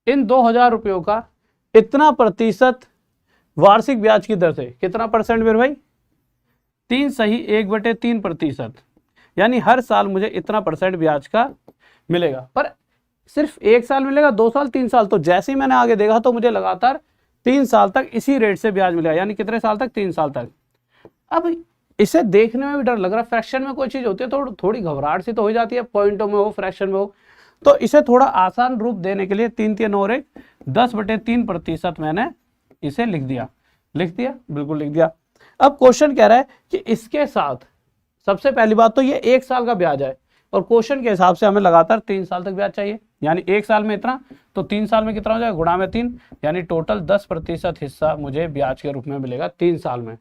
इन 2000 रुपयों का इतना प्रतिशत वार्षिक ब्याज की दर से, कितना परसेंट मेरे भाई, 3 = 1/3%, यानी हर साल मुझे इतना परसेंट ब्याज का मिलेगा। पर सिर्फ 1 साल मिलेगा, 2 साल, 3 साल, तो जैसे ही मैंने आगे देखा तो मुझे लगातार 3 साल तक इसी रेट से ब्याज मिलेगा, यानी कितने साल तक, 3 साल तक। अब इसे देखने में भी डर लग रहा है, फ्रैक्शन में कोई चीज होती है तो थोड़ी घबराहट सी तो हो जाती है, पॉइंटों में हो, फ्रैक्शन में हो, तो इसे थोड़ा आसान रूप देने के लिए 3 3 और 1 10/3% मैंने इसे लिख दिया, बिल्कुल लिख दिया। अब क्वेश्चन कह रहा है कि इसके साथ सबसे पहली बात तो ये 1 साल का ब्याज है, और क्वेश्चन के हिसाब से हमें लगातार 3 साल तक ब्याज चाहिए, यानी 1 साल में इतना, तो 3 साल में कितना हो जाएगा, गुणा में 3, यानी टोटल 10% हिस्सा मुझे ब्याज के रूप में मिलेगा 3 साल में।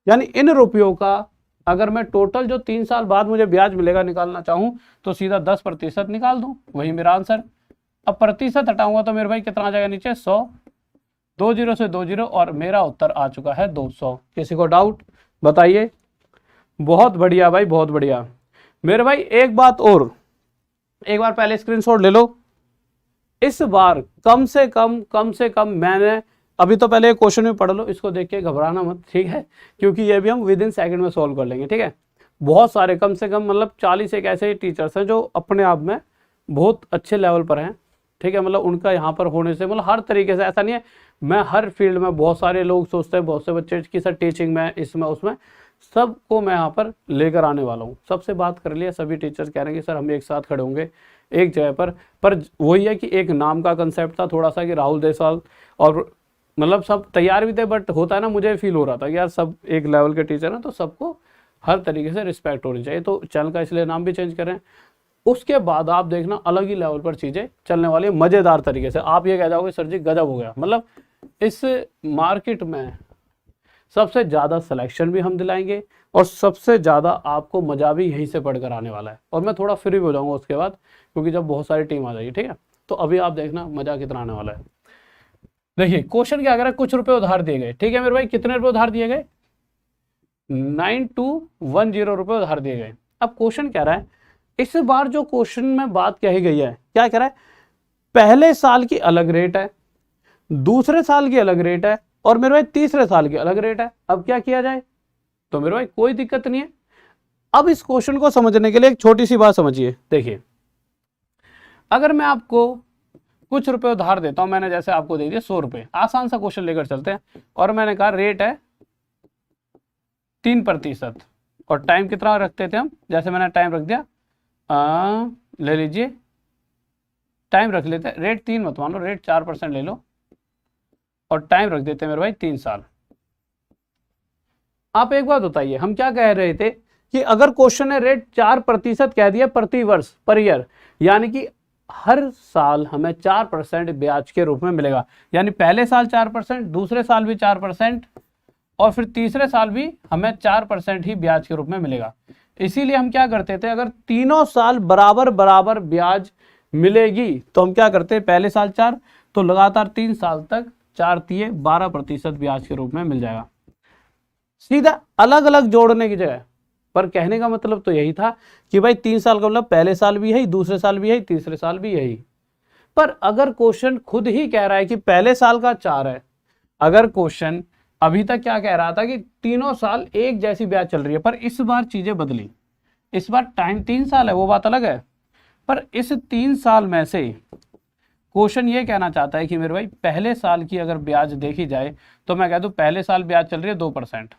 यानी इन रुपयों का अगर मैं टोटल जो 3 साल बाद मुझे ब्याज मिलेगा निकालना चाहूं तो सीधा 10% निकाल दूं, वही मेरा आंसर। अब प्रतिशत हटाऊंगा तो मेरे भाई कितना आ जाएगा नीचे, 100, 2 0 से 2 0, और मेरा उत्तर आ चुका है 200। किसी को डाउट बताइए? बहुत बढ़िया भाई, बहुत बढ़िया। मेरे भाई एक बात और, एक बार पहले स्क्रीनशॉट ले लो। इस बार कम से कम मैंने, अभी तो पहले क्वेश्चन में पढ़ लो, इसको देख के घबराना मत, ठीक है, क्योंकि ये भी हम विद इन सेकंड में सॉल्व कर लेंगे, ठीक है। बहुत सारे, कम से कम मतलब 40 एक ऐसे टीचर्स हैं जो अपने आप में बहुत अच्छे लेवल पर हैं, ठीक है, मतलब उनका यहाँ पर होने से मतलब हर तरीके से, ऐसा नहीं है मैं हर फील्ड में, बहुत सारे लोग सोचते हैं, बहुत से बच्चे की सर टीचिंग में, इसमें उसमें, सबको मैं यहाँ पर लेकर आने वाला हूँ। सबसे बात कर लिया, सभी टीचर्स कह रहे हैं कि सर हम एक साथ खड़े होंगे एक जगह पर वही है कि एक नाम का कंसेप्ट था थोड़ा सा कि राहुल देसवाल, और मतलब सब तैयार भी थे, बट होता है ना, मुझे फील हो रहा था कि यार सब एक लेवल के टीचर हैं तो सबको हर तरीके से रिस्पेक्ट होनी चाहिए, तो चैनल का इसलिए नाम भी चेंज करें। उसके बाद आप देखना अलग ही लेवल पर चीज़ें चलने वाली है, मज़ेदार तरीके से। आप ये कह जाओगे सर जी गजब हो गया, मतलब इस मार्केट में सबसे ज़्यादा सिलेक्शन भी हम दिलाएंगे और सबसे ज़्यादा आपको मज़ा भी यहीं से पढ़कर आने वाला है, और मैं थोड़ा फ्री भी हो जाऊँगा उसके बाद, क्योंकि जब बहुत सारी टीम आ जाएगी, ठीक है। तो अभी आप देखना मज़ा कितना आने वाला है। देखिए क्वेश्चन क्या कह रहा है, कुछ रुपए उधार दिए गए, ठीक है मेरे भाई, कितने रुपए उधार दिए गए, 9210 रुपए उधार दिए गए। अब क्वेश्चन कह रहा है, इस बार जो क्वेश्चन में बात कही गई है, क्या कह रहा है, पहले साल की अलग रेट है, दूसरे साल की अलग रेट है, और मेरे भाई तीसरे साल की अलग रेट है। अब क्या किया जाए, तो मेरे भाई कोई दिक्कत नहीं है। अब इस क्वेश्चन को समझने के लिए एक छोटी सी बात समझिए। देखिए अगर मैं आपको कुछ रुपए उधार देता हूं, मैंने जैसे आपको दे दिए 100 रुपए, आसान सा क्वेश्चन लेकर चलते हैं, और मैंने कहा रेट है 3%, और टाइम कितना रखते थे हम, जैसे मैंने टाइम रख दिया, ले लीजिए टाइम रख लेते हैं, रेट 3 मत मानो, रेट 4% ले लो, और टाइम रख देते हैं मेरे भाई 3 साल। आप एक बात बताइए, हम क्या कह रहे थे कि अगर क्वेश्चन ने रेट 4% कह दिया प्रति वर्ष, पर ईयर, यानी कि हर साल हमें 4% ब्याज के रूप में मिलेगा, यानी पहले साल 4%, दूसरे साल भी 4%, और फिर तीसरे साल भी हमें 4% ही ब्याज के रूप में मिलेगा। इसीलिए हम क्या करते थे, अगर तीनों साल बराबर बराबर ब्याज मिलेगी तो हम क्या करते, पहले साल 4, तो लगातार 3 साल तक 4 तिये 12% ब्याज के रूप में मिल जाएगा, सीधा अलग अलग जोड़ने की जगह। पर कहने का मतलब तो यही था कि भाई 3 साल का मतलब पहले साल भी यही, दूसरे साल भी यही, तीसरे साल भी यही। पर अगर क्वेश्चन खुद ही कह रहा है कि पहले साल का 4 है, अगर क्वेश्चन अभी तक क्या कह रहा था कि तीनों साल एक जैसी ब्याज चल रही है, पर इस बार चीजें बदली, इस बार टाइम 3 साल है, वो बात अलग है, पर इस 3 साल में से क्वेश्चन ये कहना चाहता है कि मेरे भाई पहले साल की अगर ब्याज देखी जाए तो मैं कह दूं पहले साल ब्याज चल रही है 2%,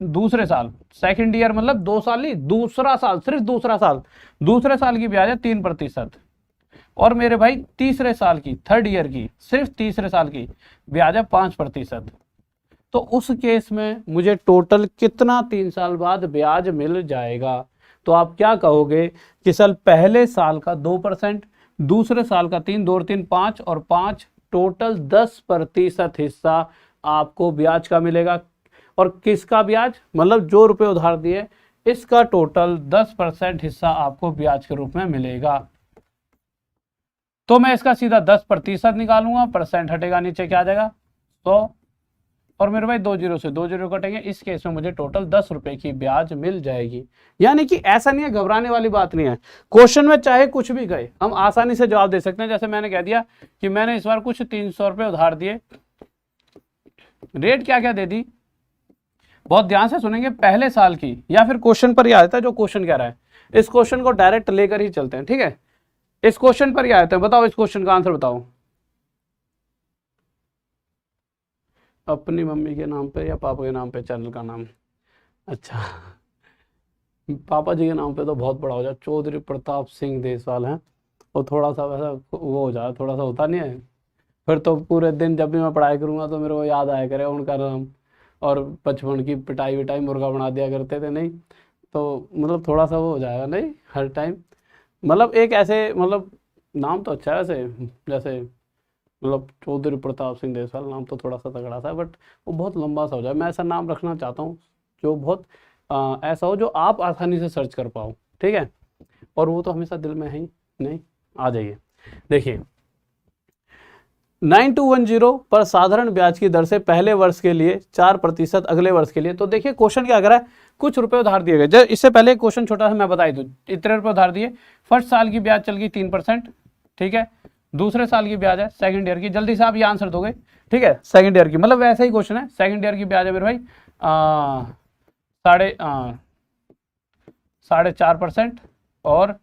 दूसरे साल, सेकंड ईयर मतलब 2 साल नहीं, दूसरा साल, सिर्फ दूसरा साल, दूसरे साल की ब्याज है 3%, और मेरे भाई तीसरे साल की, थर्ड ईयर की, सिर्फ तीसरे साल की ब्याज है 5%। तो उस केस में मुझे टोटल कितना 3 साल बाद ब्याज मिल जाएगा, तो आप क्या कहोगे कि सर पहले साल का 2%, दूसरे साल का 3, 2 और 3 5, और 5, टोटल 10% हिस्सा आपको ब्याज का मिलेगा। और किसका ब्याज, मतलब जो रुपए उधार दिए इसका टोटल 10% हिस्सा आपको ब्याज के रूप में मिलेगा। तो मैं इसका सीधा 10% निकालूंगा, परसेंट हटेगा, नीचे क्या आ जाएगा 100, और मेरे भाई 2 जीरो से 2 जीरो कटेंगे। इस केस में मुझे टोटल 10 रुपए की ब्याज मिल जाएगी। यानी कि ऐसा नहीं है, घबराने वाली बात नहीं है, क्वेश्चन में चाहे कुछ भी गए हम आसानी से जवाब दे सकते हैं। जैसे मैंने कह दिया कि मैंने इस बार कुछ 300 रुपए उधार दिए, रेट क्या क्या दे दी, बहुत ध्यान से सुनेंगे, पहले साल की, या फिर क्वेश्चन पर ही आ जाता है जो क्वेश्चन कह रहा है। इस क्वेश्चन को डायरेक्ट लेकर ही चलते हैं, ठीक है, इस क्वेश्चन पर ही आ जाते हैं। बताओ इस क्वेश्चन का आंसर बताओ, अपनी मम्मी के नाम पे या पापा के नाम पे चैनल का नाम? अच्छा, पापा जी के नाम पे तो बहुत बड़ा हो जाए, चौधरी प्रताप सिंह देसवाल हैं, और थोड़ा सा वैसा वो हो जाए, थोड़ा सा होता नहीं है, फिर तो पूरे दिन जब भी मैं पढ़ाई करूंगा तो मेरे को याद आया करे उनका नाम, और बचपन की पिटाई विटाई मुर्गा बना दिया करते थे, नहीं तो मतलब थोड़ा सा वो हो जाएगा, नहीं हर टाइम, मतलब एक ऐसे, मतलब नाम तो अच्छा है वैसे, जैसे मतलब चौधरी प्रताप सिंह देसवाल, नाम तो थोड़ा सा तगड़ा सा है, बट वो बहुत लंबा सा हो जाए। मैं ऐसा नाम रखना चाहता हूँ जो बहुत ऐसा हो जो आप आसानी से सर्च कर पाओ, ठीक है, और वो तो हमेशा दिल में है ही नहीं। आ जाइए, देखिए 9210 पर साधारण ब्याज की दर से पहले वर्ष के लिए 4%, अगले वर्ष के लिए। तो देखिए क्वेश्चन क्या कर रहा है, कुछ रुपए उधार दिए गए। जब इससे पहले क्वेश्चन छोटा सा मैं बताई दूं, इतने रुपए उधार दिए, फर्स्ट साल की ब्याज चल गई 3%, ठीक है, दूसरे साल की ब्याज है सेकंड ईयर की, जल्दी से आप ये आंसर दोगे, ठीक है, सेकंड ईयर की, मतलब वैसा ही क्वेश्चन है, सेकंड ईयर की ब्याज है मेरे भाई 4.5%, और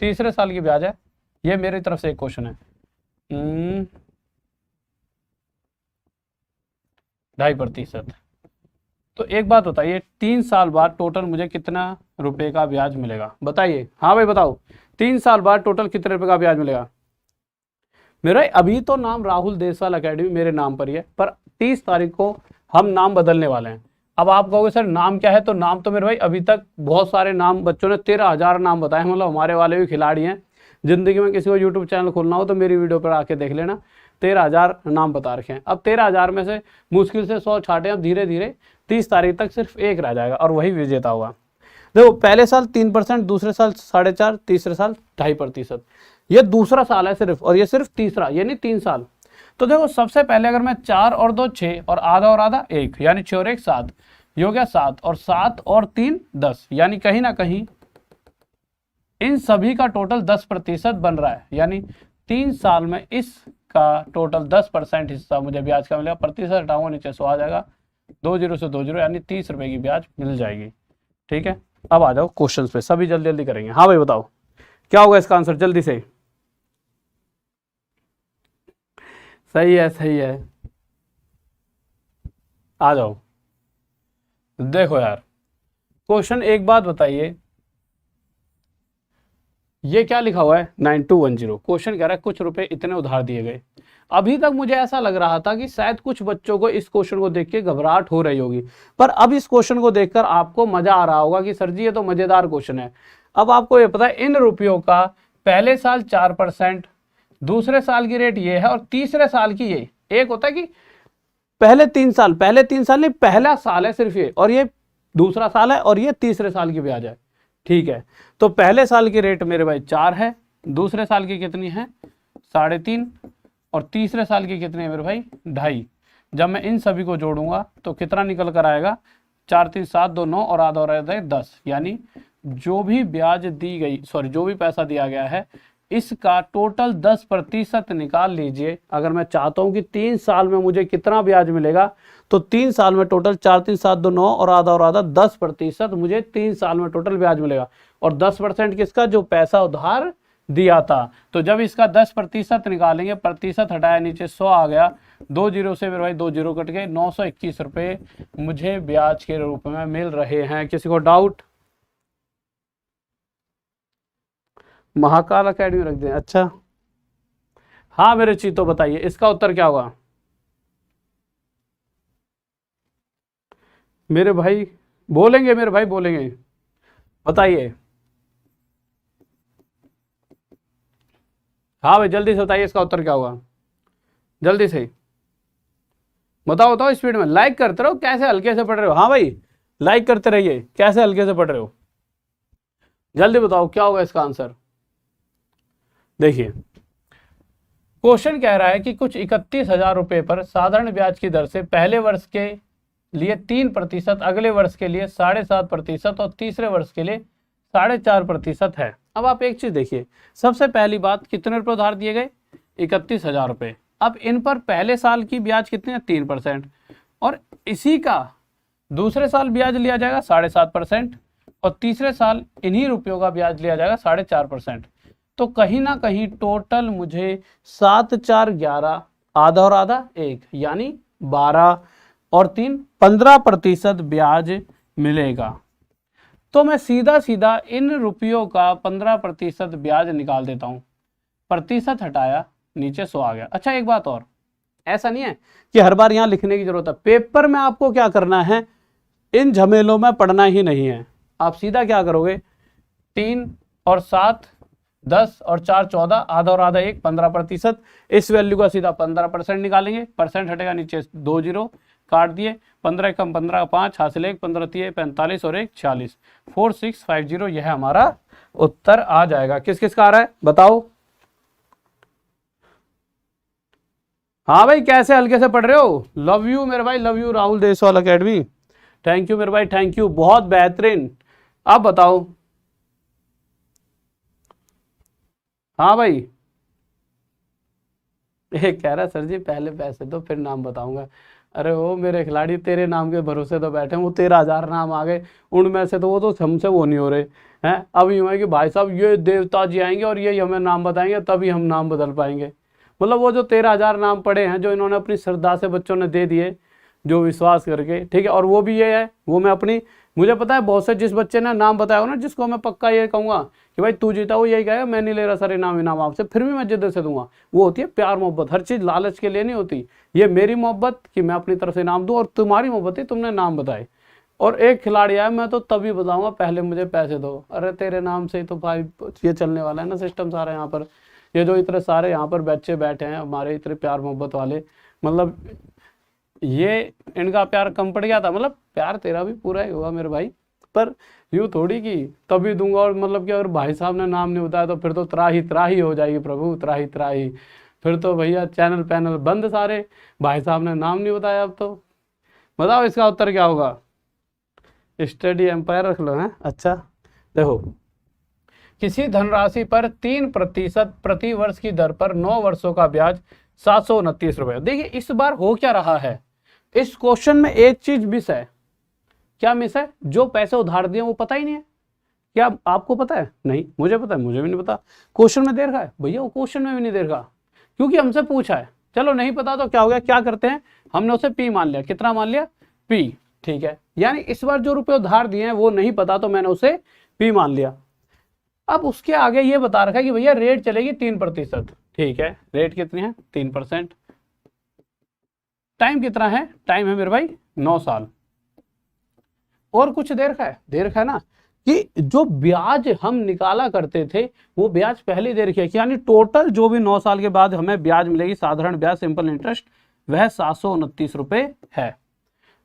तीसरे साल की ब्याज है, ये मेरी तरफ से एक क्वेश्चन है 2.5%। तो एक बात बताइए, 3 साल बाद टोटल मुझे कितना रुपए का ब्याज मिलेगा, बताइए, हाँ भाई बताओ, 3 साल बाद टोटल कितने रुपए का ब्याज मिलेगा? मेरा अभी तो नाम राहुल देसवाल एकेडमी मेरे नाम पर ही है, पर 30 तारीख को हम नाम बदलने वाले हैं। अब आप कहोगे सर नाम क्या है, तो नाम तो मेरे भाई अभी तक बहुत सारे नाम, बच्चों ने 13,000 नाम बताए, मतलब हमारे वाले भी खिलाड़ी हैं। जिंदगी में किसी को यूट्यूब चैनल खोलना हो तो मेरी वीडियो पर आके देख लेना, 13,000 नाम बता रखे हैं। अब 13,000 में से मुश्किल से 100 छाटे, अब धीरे धीरे 30 तारीख तक सिर्फ एक रह जाएगा और वही विजेता होगा। देखो पहले साल 3%, दूसरे साल 4.5%, तीसरे साल 2.5%, ये दूसरा साल है सिर्फ, और ये सिर्फ तीसरा, यानी 3 साल। तो देखो सबसे पहले अगर मैं 4 और 2 6 और आधा 1, यानी 6 और 1 7, ये हो गया 7, और 7 और 3 10, यानी कहीं ना कहीं इन सभी का टोटल 10% बन रहा है, यानी 3 साल में इसका टोटल 10% हिस्सा मुझे ब्याज का मिलेगा। प्रतिशत हटाऊंगा नीचे 100 आ जाएगा, 2 जीरो से 2 जीरो, यानी 30 रुपए की ब्याज मिल जाएगी, ठीक है। अब आ जाओ क्वेश्चंस पे, सभी जल्दी जल्दी करेंगे। हाँ भाई बताओ क्या होगा इसका आंसर, जल्दी से। सही है, सही है, आ जाओ। देखो यार क्वेश्चन, एक बात बताइए, ये क्या लिखा हुआ है 9210, क्वेश्चन कह रहा है कुछ रुपए इतने उधार दिए गए। अभी तक मुझे ऐसा लग रहा था कि शायद कुछ बच्चों को इस क्वेश्चन को देख के घबराहट हो रही होगी, पर अब इस क्वेश्चन को देखकर आपको मजा आ रहा होगा कि सर जी ये तो मजेदार क्वेश्चन है। अब आपको ये पता है इन रुपयों का पहले साल 4%, दूसरे साल की रेट ये है, और तीसरे साल की ये, एक होता है कि पहले 3 साल नहीं, पहला साल है सिर्फ ये, और ये दूसरा साल है, और ये तीसरे साल की ब्याज है, ठीक है। तो पहले साल की रेट मेरे भाई 4 है, दूसरे साल की कितनी है 3.5, और तीसरे साल की कितनी है मेरे भाई 2.5। जब मैं इन सभी को जोड़ूंगा तो कितना निकल कर आएगा, 4 3 7 2 9 और आधा और 10, यानी जो भी ब्याज दी गई, सॉरी जो भी पैसा दिया गया है इसका टोटल 10% निकाल लीजिए। अगर मैं चाहता हूं कि 3 साल में मुझे कितना ब्याज मिलेगा, तो 3 साल में टोटल 4 3 7 2 9 और आधा 10% मुझे 3 साल में टोटल ब्याज मिलेगा। और 10% किसका, जो पैसा उधार दिया था। तो जब इसका 10% निकालेंगे, प्रतिशत हटाया नीचे 100 आ गया, 2 जीरो से मेरे भाई 2 जीरो कट गए, 921 रुपए मुझे ब्याज के रूप में मिल रहे हैं। किसी को डाउट? महाकाल अकेडमी रख दें, अच्छा हाँ मेरे चीतो बताइए इसका उत्तर क्या होगा मेरे भाई, बोलेंगे मेरे भाई, बोलेंगे, बताइए। हाँ भाई जल्दी से बताइए इसका उत्तर क्या होगा, जल्दी से बताओ बताओ, स्पीड में लाइक करते रहो, कैसे हल्के से पढ़ रहे हो। हाँ भाई लाइक करते रहिए, कैसे हल्के से पढ़ रहे हो, जल्दी बताओ क्या होगा इसका आंसर। देखिए क्वेश्चन कह रहा है कि कुछ 31,000 रुपए पर साधारण ब्याज की दर से पहले वर्ष के लिए 3%, अगले वर्ष के लिए 7.5% और तीसरे वर्ष के लिए 4.5% है। अब आप एक चीज देखिए, सबसे पहली बात, कितने रुपए उधार दिए गए? 31,000 रुपए। अब इन पर पहले साल की ब्याज कितनी है? 3%, और इसी का दूसरे साल ब्याज लिया जाएगा 7.5%, और तीसरे साल इन्हीं रुपयों का ब्याज लिया जाएगा 4.5%। तो कहीं ना कहीं टोटल मुझे 7, 4, 11, आधा और आधा 1, यानी 12 और 3, 15% ब्याज मिलेगा। तो मैं सीधा सीधा इन रुपयों का 15% ब्याज निकाल देता हूं। प्रतिशत हटाया, नीचे 100 आ गया। अच्छा एक बात और, ऐसा नहीं है कि हर बार यहां लिखने की जरूरत है। पेपर में आपको क्या करना है, इन झमेलों में पढ़ना ही नहीं है। आप सीधा क्या करोगे, 3 और 7 10 और 4 14, आधा और आधा 1, 15%। इस वैल्यू का सीधा 15% निकालेंगे, परसेंट हटेगा, नीचे 2 जीरो काट दिए, 15 कम 15 5 हासिल 1, 15 3 45 और 1 46, 4650, यह हमारा उत्तर आ जाएगा। किस किस का आ रहा है बताओ? हाँ भाई, कैसे हल्के से पढ़ रहे हो? लव यू मेरे भाई, love you Rahul Deswal academy. Thank you मेरे भाई, थैंक यू, बहुत बेहतरीन। अब बताओ। हाँ भाई, एक कह रहा सर जी पहले पैसे दो फिर नाम बताऊंगा। अरे वो मेरे खिलाड़ी, तेरे नाम के भरोसे तो बैठे हैं, वो 13,000 नाम आ गए, उनमें से तो वो तो हमसे वो नहीं हो रहे हैं। अब यूँ है कि भाई साहब ये देवता जी आएंगे और ये हमें नाम बताएंगे, तभी हम नाम बदल पाएंगे। मतलब वो जो 13,000 नाम पड़े हैं, जो इन्होंने अपनी श्रद्धा से बच्चों ने दे दिए, जो विश्वास करके, ठीक है। और वो भी ये है, वो मैं अपनी, मुझे पता है बहुत से जिस बच्चे ने नाम बताया हो ना, जिसको मैं पक्का ये कहूँगा कि भाई तू जीता, वो यही कहेगा मैं नहीं ले रहा सर इनाम इनाम आपसे, फिर भी मैं जिद्द से दूंगा। वो होती है प्यार मोहब्बत, हर चीज़ लालच के लिए नहीं होती। ये मेरी मोहब्बत कि मैं अपनी तरफ से इनाम दूँ, और तुम्हारी मोहब्बत है तुमने नाम बताए। और एक खिलाड़ी आया, मैं तो तभी बताऊंगा पहले मुझे पैसे दो। अरे तेरे नाम से ही तो भाई ये चलने वाला है ना सिस्टम सारा यहाँ पर। ये जो इतने सारे यहाँ पर बच्चे बैठे हैं हमारे, इतने प्यार मोहब्बत वाले, मतलब ये इनका प्यार कम पड़ गया था। मतलब प्यार तेरा भी पूरा ही हुआ मेरे भाई, पर यूँ थोड़ी कि तभी दूंगा। और मतलब कि अगर भाई साहब ने नाम नहीं बताया तो फिर तो त्राही त्राही हो जाएगी प्रभु, त्राही त्राही। फिर तो भैया चैनल पैनल बंद सारे, भाई साहब ने नाम नहीं बताया। अब तो बताओ इसका उत्तर क्या होगा? स्टडी एम्पायर रख लो। है अच्छा, देखो, किसी धनराशि पर 3% प्रति वर्ष की दर पर 9 वर्षों का ब्याज 729 रुपए। देखिए इस बार हो क्या रहा है, इस क्वेश्चन में एक चीज मिस है। क्या मिस है? जो पैसे उधार दिए वो पता ही नहीं है। क्या आपको पता है? नहीं, मुझे पता है, मुझे भी नहीं पता। क्वेश्चन में दे रखा है भैया, वो क्वेश्चन में भी नहीं दे रखा, क्योंकि हमसे पूछा है। चलो नहीं पता तो क्या हो गया, क्या करते हैं, हमने उसे पी मान लिया। कितना मान लिया? पी, ठीक है। यानी इस बार जो रुपए उधार दिए हैं वो नहीं पता, तो मैंने उसे पी मान लिया। अब उसके आगे ये बता रखा है कि भैया रेट चलेगी 3%, ठीक है। रेट कितनी है? 3%। टाइम कितना है? टाइम है मेरे भाई 9 साल। और कुछ दे रखा है? दे रखा है ना कि जो ब्याज हम निकाला करते थे वो ब्याज पहले दे रखी है, यानी टोटल जो भी 9 साल के बाद हमें ब्याज मिलेगी, साधारण ब्याज सिंपल इंटरेस्ट, वह 729 रुपए है।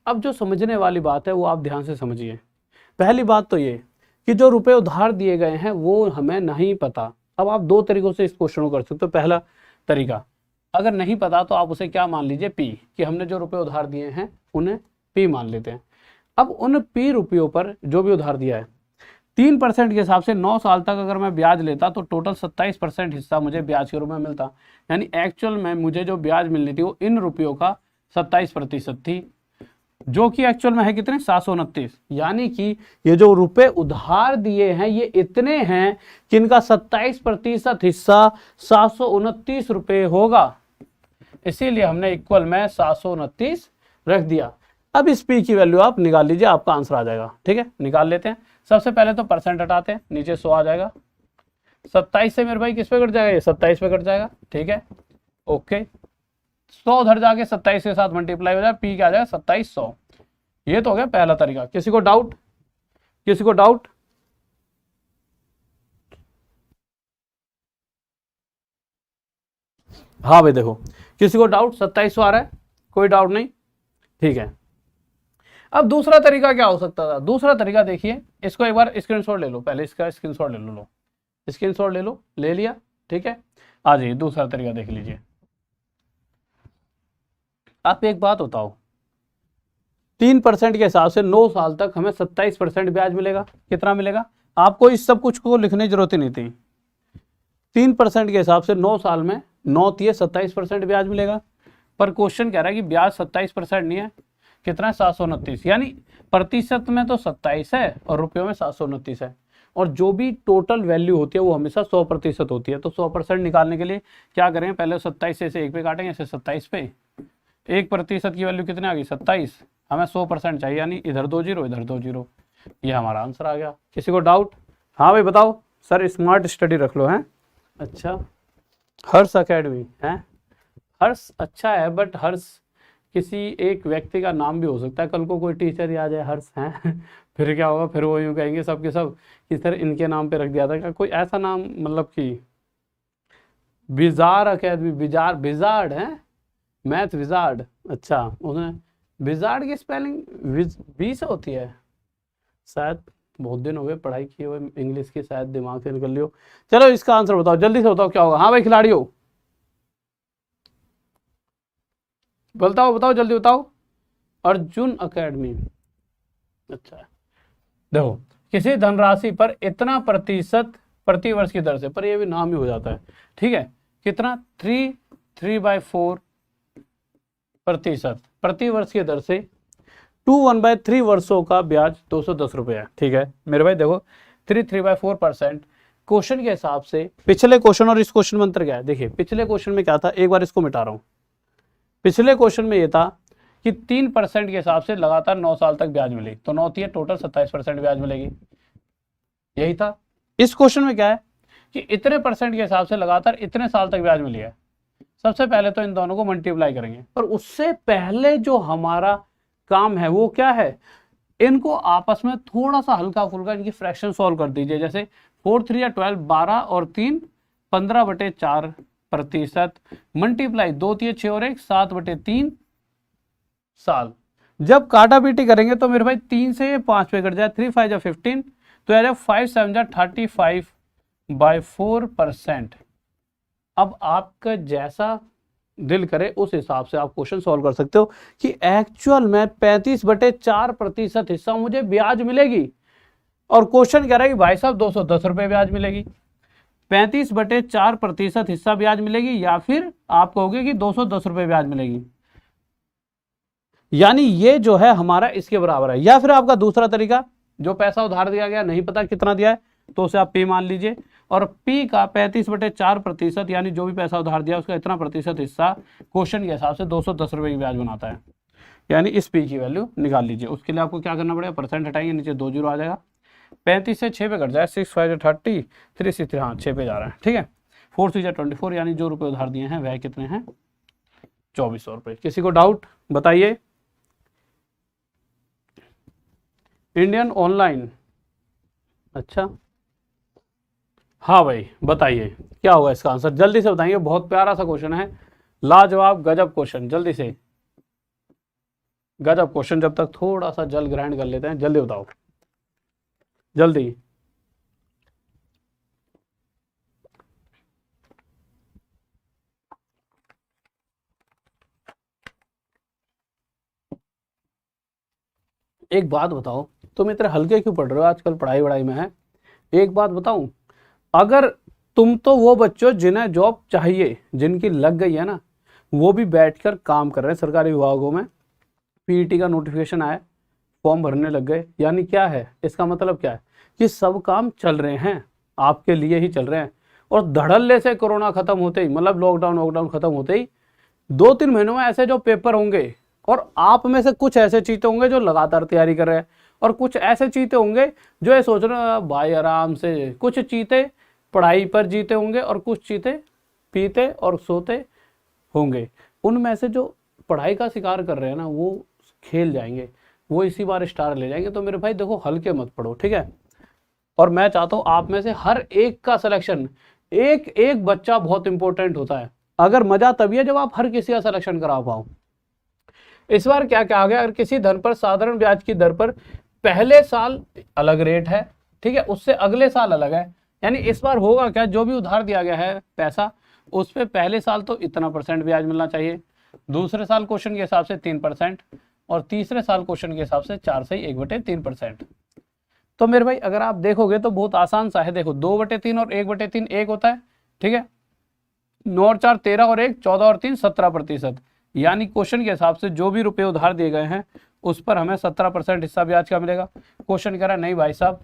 अब जो समझने वाली बात है वो आप ध्यान से समझिए। पहली बात तो ये कि जो रुपए उधार दिए गए हैं वो हमें नहीं पता। अब आप दो तरीकों से इस क्वेश्चन को कर सकते हो। पहला तरीका, अगर नहीं पता तो आप उसे क्या मान लीजिए? पी, कि हमने जो रुपए उधार दिए हैं उन्हें पी मान लेते हैं। अब उन पी रुपयों पर जो भी उधार दिया है 3% के हिसाब से 9 साल तक अगर मैं ब्याज लेता तो टोटल 27% हिस्सा मुझे ब्याज के रूप में मिलता। यानी एक्चुअल में मुझे जो ब्याज मिलनी थी वो इन रुपयों का 27% थी, जो कि एक्चुअल में है कितने? 729। यानी कि ये जो रुपए उधार दिए हैं ये इतने हैं कि इनका 27% हिस्सा 729 रुपए होगा। इसीलिए हमने इक्वल में 729 रख दिया। अब इस पी की वैल्यू आप निकाल लीजिए, आपका आंसर आ जाएगा। ठीक है, निकाल लेते हैं। सबसे पहले तो परसेंट हटाते हैं, नीचे 100 आ जाएगा। 27 से मेरे भाई किस पे कट जाएगा? ये 27 पे कट जाएगा। ठीक है, ओके। 100 उधर जाके 27 के साथ मल्टीप्लाई हो जाए, पी क्या आ जाएगा? 2700। ये तो हो गया पहला तरीका। किसी को डाउट? किसी को डाउट? हाँ भाई देखो, किसी को डाउट? 2700 आ रहा है, कोई डाउट नहीं? ठीक है। अब दूसरा तरीका क्या हो सकता था? दूसरा तरीका देखिए, इसको एक बार स्क्रीनशॉट ले लो, पहले इसका स्क्रीनशॉट ले लो। स्क्रीनशॉट ले लो, ले लिया, ठीक है। आ जाइए दूसरा तरीका देख लीजिए। आप एक बात बताओ, 3% के हिसाब से 9 साल तक हमें 27% ब्याज मिलेगा। कितना मिलेगा? आपको इस सब कुछ को लिखने की जरूरत ही नहीं थी। 3% के हिसाब से 9 साल में 9 तिये 27% ब्याज मिलेगा। पर क्वेश्चन कह रहा है कि ब्याज 27% नहीं है, कितना है? 729। यानी प्रतिशत में तो 27 है और रुपयों में 729 है। और जो भी टोटल वैल्यू होती है वो हमेशा 100% होती है। तो 100% निकालने के लिए क्या करेंगे? पहले 27 से 1 पे काटेंगे, ऐसे 27 पे 1% की वैल्यू कितने आ गई? 27। हमें 100% चाहिए, यानी इधर 2 जीरो इधर 2 जीरो। ये हमारा आंसर आ गया। किसी को डाउट? हाँ भाई बताओ। सर स्मार्ट स्टडी रख लो। हैं अच्छा, हर्ष अकेडमी है। हर्ष अच्छा है, बट हर्ष किसी एक व्यक्ति का नाम भी हो सकता है। कल को कोई टीचर याद है हर्ष है फिर क्या होगा? फिर वो यूँ कहेंगे सब के सब कि सर इनके नाम पे रख दिया था। क्या कोई ऐसा नाम, मतलब कि विजार अकेडमी, विजार्ड है, मैथ विजार्ड। अच्छा, उसने विजार्ड की स्पेलिंग वी से होती है शायद। बहुत दिन हो गए पढ़ाई किए हुए इंग्लिश की, शायद दिमाग से निकल लियो। चलो इसका आंसर बताओ, जल्दी से बताओ क्या होगा। हाँ भाई खिलाड़ियों बताओ बताओ, जल्दी बताओ। अर्जुन अकेडमी। अच्छा देखो, किसी धनराशि पर इतना प्रतिशत प्रति वर्ष की दर से, पर ये भी नाम ही हो जाता है, ठीक है। कितना? 3/4 प्रतिशत प्रति वर्ष की दर से 2/1/3 वर्षों का ब्याज 210 रुपये है, ठीक है मेरे भाई। देखो 3/4%। क्वेश्चन के हिसाब से पिछले क्वेश्चन और इस क्वेश्चन में अंतर क्या है? देखिए पिछले क्वेश्चन में क्या था, एक बार इसको मिटा रहा हूं। पिछले क्वेश्चन में ये था कि 3% के हिसाब से लगातार 9 साल तक ब्याज मिलेगी, तो 9 तिये टोटल 27% ब्याज मिलेगी, यही था। इस क्वेश्चन में क्या है कि इतने परसेंट के हिसाब से लगातार इतने साल तक ब्याज मिली है। सबसे पहले तो इन दोनों को मल्टीप्लाई करेंगे, पर उससे पहले जो हमारा काम है वो क्या है? इनको आपस में थोड़ा सा हल्का फुल्का इनकी फ्रैक्शन सॉल्व कर दीजिए। जैसे 4 3 या 12, 12 और 3 15/4 प्रतिशत, मल्टीप्लाई 2 तिये 6 और 1 7/3 साल। जब काटा पीटी करेंगे तो मेरे भाई 3 से 5 पे कट जाए, 3 5 जा 15, तो आ जाए 5 7 जा 35/4%। अब आपका जैसा दिल करे उस हिसाब से आप क्वेश्चन सॉल्व कर सकते हो कि एक्चुअल में 35/4% हिस्सा मुझे ब्याज मिलेगी। और क्वेश्चन कह रहा है कि भाई साहब 210 रुपये ब्याज मिलेगी। 35/4% हिस्सा ब्याज मिलेगी, या फिर आप कहोगे कि 210 रुपये ब्याज मिलेगी। यानी ये जो है हमारा इसके बराबर है। या फिर आपका दूसरा तरीका, जो पैसा उधार दिया गया नहीं पता कितना दिया है, तो उसे आप P मान लीजिए, और P का 35/4% यानी जो भी पैसा उधार दिया उसका इतना प्रतिशत हिस्सा क्वेश्चन के हिसाब से 210 रुपये की ब्याज बनाता है। यानी इस P की वैल्यू निकाल लीजिए। उसके लिए आपको क्या करना पड़ेगा? परसेंट हटाएंगे, नीचे 2 जीरो आ जाएगा। 35 से 6 पे कट जाए, 6 5 30, 3 6 3, हाँ 6 पे जा रहा है, ठीक है। 4 6 24, यानी जो रुपये उधार दिए हैं वह कितने हैं? 2400 रुपये। किसी को डाउट बताइए? इंडियन ऑनलाइन, अच्छा हाँ भाई बताइए क्या होगा इसका आंसर, जल्दी से बताइए। बहुत प्यारा सा क्वेश्चन है, लाजवाब गजब क्वेश्चन, जल्दी से गजब क्वेश्चन। जब तक थोड़ा सा जल ग्राइंड कर लेते हैं, जल्दी बताओ जल्दी। एक बात बताओ, तुम इतने हल्के क्यों पढ़ रहे हो? आजकल पढ़ाई वढ़ाई में है। एक बात बताऊं, अगर तुम तो वो बच्चों जिन्हें जॉब चाहिए, जिनकी लग गई है ना, वो भी बैठकर काम कर रहे हैं सरकारी विभागों में। पीईटी का नोटिफिकेशन आया, फॉर्म भरने लग गए। यानी क्या है इसका मतलब? क्या है कि सब काम चल रहे हैं, आपके लिए ही चल रहे हैं। और धड़ल्ले से कोरोना खत्म होते ही, मतलब लॉकडाउन खत्म होते ही 2-3 महीनों में ऐसे जो पेपर होंगे, और आप में से कुछ ऐसे चीते होंगे जो लगातार तैयारी कर रहे हैं, और कुछ ऐसे चीते होंगे जो ये सोच रहे हैं भाई आराम से। कुछ चीते पढ़ाई पर जीते होंगे और कुछ चीते पीते और सोते होंगे। उनमें से जो पढ़ाई का शिकार कर रहे हैं ना, वो खेल जाएंगे, वो इसी बार स्टार ले जाएंगे। तो मेरे भाई देखो, हल्के मत पढ़ो, ठीक है। और मैं चाहता हूं आप में से हर एक का सिलेक्शन, एक एक बच्चा बहुत इंपॉर्टेंट होता है। अगर मजा तभी है जब आप हर किसी का सिलेक्शन करा पाओ। इस बार क्या क्या आ गया, अगर किसी धन पर साधारण ब्याज की दर पर पहले साल अलग रेट है, ठीक है, उससे अगले साल अलग है। यानी इस बार होगा क्या, जो भी उधार दिया गया है पैसा, उस पे पहले साल तो इतना % ब्याज मिलना चाहिए, दूसरे साल क्वेश्चन के हिसाब से 3% और तीसरे साल क्वेश्चन के हिसाब से 4 से 1/3%। तो मेरे भाई अगर आप देखोगे तो बहुत आसान सा है। देखो 2/3 और 1/3 एक होता है, ठीक है। 9 और 4 13 और 1 14 और 3 17%। यानी क्वेश्चन के हिसाब से जो भी रुपए उधार दिए गए हैं उस पर हमें 17% हिस्सा ब्याज का मिलेगा। क्वेश्चन कह रहा है नहीं भाई साहब,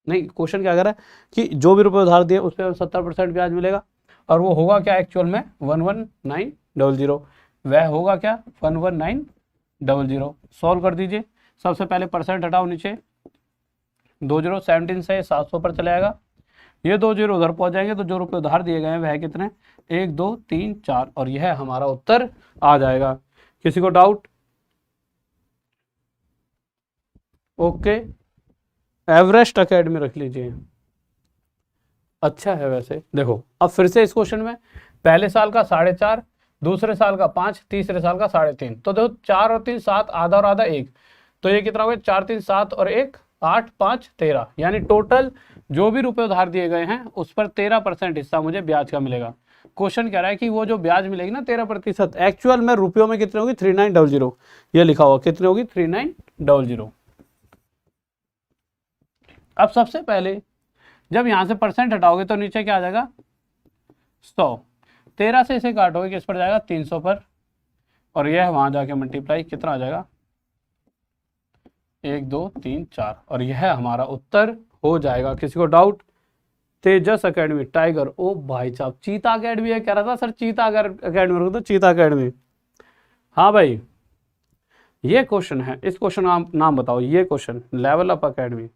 नहीं, क्वेश्चन क्या कह रहा है कि जो भी रुपए उधार दिए उस पर 70% ब्याज मिलेगा। और वो होगा क्या एक्चुअल में 11900। वह होगा क्या 11900। सॉल्व कर दीजिए। सबसे पहले परसेंट हटाओ नीचे, 20 17 से 700 पर चले आएगा। ये 20 उधर पहुंच जाएंगे तो जो रुपए उधार दिए गए हैं वह कितने 1 2 3 4 और यह हमारा उत्तर आ जाएगा। किसी को डाउट? ओके, एवरेस्ट एकेडमी रख लीजिए, अच्छा है वैसे। देखो अब फिर से इस क्वेश्चन में पहले साल का 4.5, दूसरे साल का 5, तीसरे साल का 3.5। तो देखो 4 और 3 7, आधा और आधा 1, तो ये कितना हो गया 4 3 7 और 1 8 5 13। यानी टोटल जो भी रुपए उधार दिए गए हैं उस पर 13% हिस्सा मुझे ब्याज का मिलेगा। क्वेश्चन कह रहा है कि वो जो ब्याज मिलेगी ना 13%, एक्चुअल में रुपयों में कितने होगी 3900। ये लिखा हुआ कितने होगी 3900। अब सबसे पहले जब यहां से परसेंट हटाओगे तो नीचे क्या आ जाएगा 100। 13 से इसे काटोगे किस पर जाएगा 300 पर, और यह वहां जाके मल्टीप्लाई कितना आ जाएगा 1 2 3 4 और यह हमारा उत्तर हो जाएगा। किसी को डाउट? तेजस एकेडमी, टाइगर, ओ भाई साहब चीता एकेडमी है, कह रहा था सर चीता एकेडमी रख दो, चीता एकेडमी। हाँ भाई ये क्वेश्चन है, इस क्वेश्चन का नाम बताओ। ये question level up academy,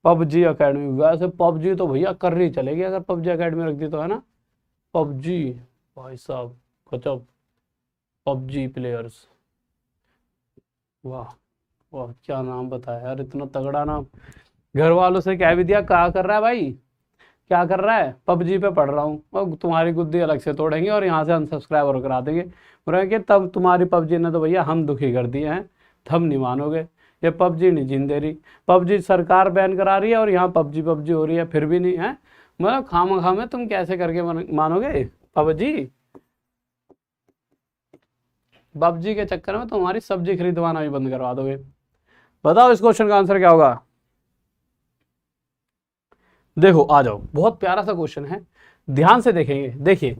PUBG academy. वैसे पबजी तो भैया कर रही चलेगी अगर पबजी एकेडमी रख दी तो, है ना। पबजी भाई साहब गजब, पबजी प्लेयर्स, वाह वाह क्या नाम बताया यार, इतना तगड़ा नाम। घर वालों से कह भी दिया क्या कर रहा है भाई, क्या कर रहा है, पबजी पे पढ़ रहा हूँ, और तुम्हारी गुद्दी अलग से तोड़ेंगे और यहाँ से अनसब्सक्राइबर करा देंगे। बोलेंगे तब तुम्हारी पबजी ने तो भैया हम दुखी कर दिए हैं, हम नहीं मानोगे, ये पबजी नहीं जीने दे रही, पबजी सरकार बैन करा रही है और यहाँ पबजी पबजी हो रही है फिर भी नहीं है। मतलब खामा में तुम कैसे करके मानोगे पबजी। पबजी के चक्कर में तुम्हारी सब्जी खरीदवाना भी बंद करवा दोगे। बताओ इस क्वेश्चन का आंसर क्या होगा। देखो आ जाओ, बहुत प्यारा सा क्वेश्चन है, ध्यान से देखेंगे। देखिए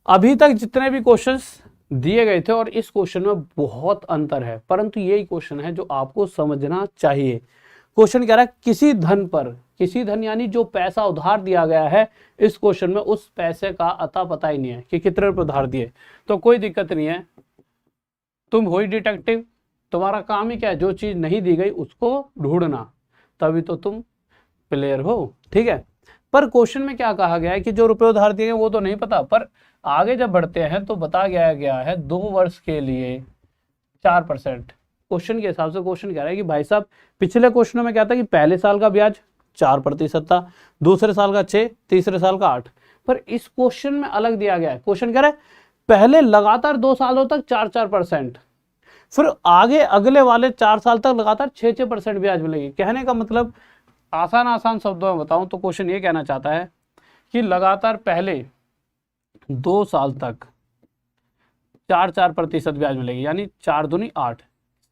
अभी तक जितने भी क्वेश्चंस दिए गए थे और इस क्वेश्चन में बहुत अंतर है, परंतु यही क्वेश्चन है जो आपको समझना चाहिए। क्वेश्चन कह रहा है किसी धन पर, किसी धन यानी जो पैसा उधार दिया गया है, इस क्वेश्चन में उस पैसे का अता पता ही नहीं है कि कितने रुपए उधार दिए। तो कोई दिक्कत नहीं है, तुम हो ही डिटेक्टिव, तुम्हारा काम ही क्या है, जो चीज नहीं दी गई उसको ढूंढना, तभी तो तुम प्लेयर हो, ठीक है। पर क्वेश्चन में क्या कहा गया है कि जो रुपए उधार दिए गए वो तो नहीं पता, पर आगे जब बढ़ते हैं तो बता गया है 2 वर्ष के लिए 4%। क्वेश्चन के हिसाब से क्वेश्चन कह रहा है कि भाई साहब पिछले क्वेश्चनों में क्या था कि पहले साल का ब्याज 4% था, दूसरे साल का 6, तीसरे साल का 8, पर इस क्वेश्चन में अलग दिया गया है। क्वेश्चन कह रहा है पहले लगातार 2 सालों तक 4%, फिर आगे अगले वाले 4 साल तक लगातार 6% ब्याज मिलेगी। कहने का मतलब आसान शब्दों में बताऊं तो क्वेश्चन ये कहना चाहता है कि लगातार पहले 2 साल तक 4% ब्याज मिलेगी, यानी 4 दूनी 8।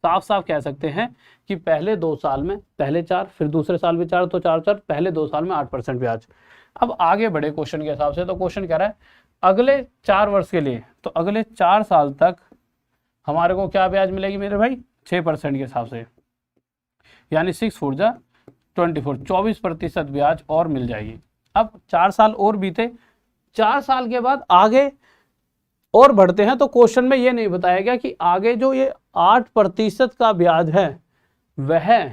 साफ साफ कह सकते हैं कि पहले 2 साल में पहले 4, फिर दूसरे साल भी 4, तो 4 पहले 2 साल में 8% ब्याज। अब आगे बढ़े क्वेश्चन के हिसाब से, तो क्वेश्चन कह रहा है अगले 4 वर्ष के लिए, तो अगले 4 साल तक हमारे को क्या ब्याज मिलेगी मेरे भाई 6% के हिसाब से, यानी 6 4 जा 24, 24% ब्याज और मिल जाएगी। अब 4 साल और बीते, 4 साल के बाद आगे और बढ़ते हैं, तो क्वेश्चन में ये नहीं बताया गया कि आगे जो ये 8% का ब्याज है वह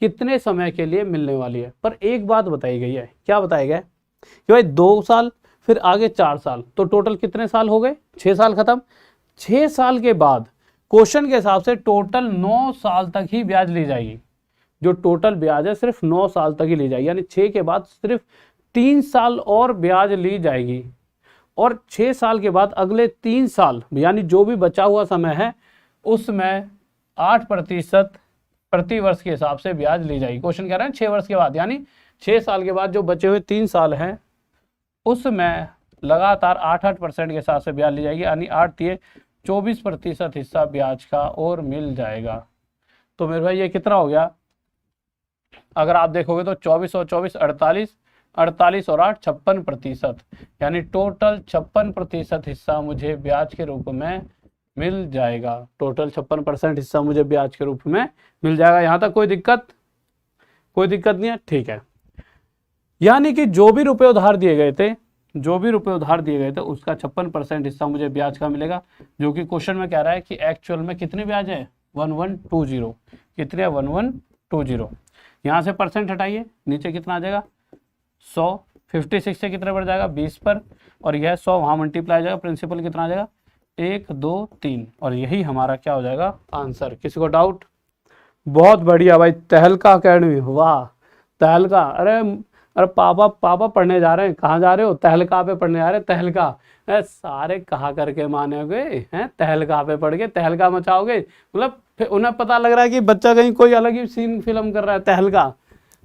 कितने समय के लिए मिलने वाली है। पर एक बात बताई गई है, क्या बताया गया है कि भाई 2 साल फिर आगे 4 साल, तो टोटल कितने साल हो गए 6 साल खत्म। 6 साल के बाद क्वेश्चन के हिसाब से टोटल 9 साल तक ही ब्याज ली जाएगी। जो टोटल ब्याज है सिर्फ 9 साल तक ही ली जाएगी, यानी 6 के बाद सिर्फ 3 साल और ब्याज ली जाएगी, और 6 साल के बाद अगले 3 साल यानी जो भी बचा हुआ समय है उसमें 8% प्रति वर्ष के हिसाब से ब्याज ली जाएगी। क्वेश्चन कह रहा है 6 वर्ष के बाद, यानी 6 साल के बाद जो बचे हुए 3 साल हैं उसमें लगातार 8% के हिसाब से ब्याज ली जाएगी, यानी 8 3 24% हिस्सा ब्याज का और मिल जाएगा। तो मेरे भाई ये कितना हो गया, अगर आप देखोगे तो 24 और 24 48, 48 और 8 56%, यानी टोटल 56% हिस्सा मुझे ब्याज के रूप में मिल जाएगा। टोटल 56% हिस्सा मुझे ब्याज के रूप में मिल जाएगा। यहां तक कोई दिक्कत नहीं है, ठीक है। यानी कि जो भी रुपए उधार दिए गए थे उसका 56% हिस्सा मुझे ब्याज का मिलेगा, जो कि क्वेश्चन में कह रहा है कि एक्चुअल में कितने ब्याज है 1120, कितने 1120। यहाँ से परसेंट हटाइए, नीचे कितना आ जाएगा 100, 56 से कितने बढ़ जाएगा 20 पर, और यह 100 वहाँ मल्टीप्लाई हो जाएगा, प्रिंसिपल कितना आ जाएगा 1 2 3, और यही हमारा क्या हो जाएगा आंसर। किसी को डाउट? बहुत बढ़िया भाई, तहलका अकेडमी, वाह तहलका। अरे पापा पढ़ने जा रहे हैं, कहाँ जा रहे हो? तहलका पे पढ़ने जा रहे हैं, तहलका। सारे कहा करके मानोगे हैं, तहलका पे पढ़ के तहलका मचाओगे, मतलब फिर उन्हें पता लग रहा है कि बच्चा कहीं कोई अलग ही सीन फिल्म कर रहा है, तहलका।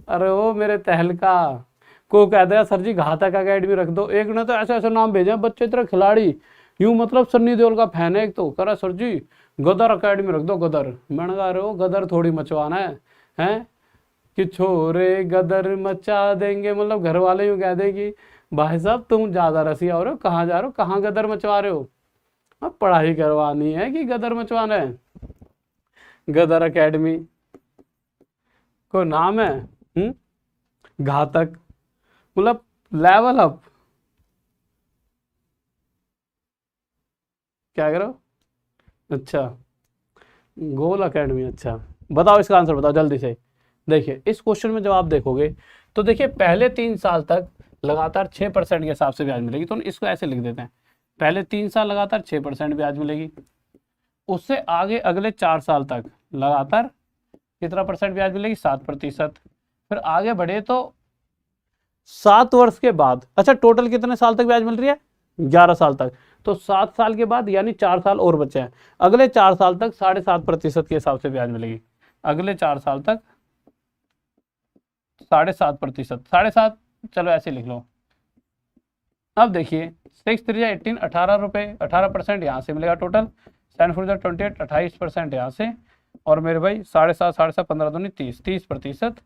अरे वो मेरे तहलका को कह दिया सर जी घातक अकेडमी रख दो। एक ने तो ऐसे ऐसे नाम भेजे बच्चे इतने खिलाड़ी, यूं मतलब सन्नी देओल का फैन है एक, तो कह रहा सर जी गदर अकेडमी रख दो, गदर। मैंने कहा अरे वो गदर थोड़ी मचवाना है कि छोरे गदर मचा देंगे, मतलब घर वाले यूं कह दें कि भाई साहब तुम ज्यादा रसिया हो रहे हो, कहाँ जा रहे हो, कहाँ गदर मचवा रहे हो? अब पढ़ाई करवानी है कि गदर मचवाना है? गदर अकेडमी को नाम है घातक, मतलब लेवल अप। क्या करो? अच्छा गोल अकेडमी, अच्छा बताओ इसका आंसर बताओ जल्दी से। देखिए इस क्वेश्चन में जब आप देखोगे तो देखिए पहले 3 साल तक लगातार 6% के हिसाब से ब्याज मिलेगी, तो इसको ऐसे लिख देते हैं, पहले 3 साल लगातार 6% ब्याज मिलेगी। उससे आगे अगले 4 साल तक लगातार कितना परसेंट ब्याज मिलेगी 7%। फिर आगे बढ़े तो 7 वर्ष के बाद, अच्छा टोटल कितने साल तक ब्याज मिल रही है 11 साल तक, तो 7 साल के बाद यानी 4 साल और बचे हैं, अगले 4 साल तक 7.5% के हिसाब से ब्याज मिलेगी। अगले 4 साल तक 7.5%, 7.5, चलो ऐसे लिख लो। अब देखिए 6 3 18, 18 रुपए, 18% यहाँ से मिलेगा टोटल, 7 4 28, 28% यहाँ से, और मेरे भाई 7.5 7.5 15 दूनी 30, 30%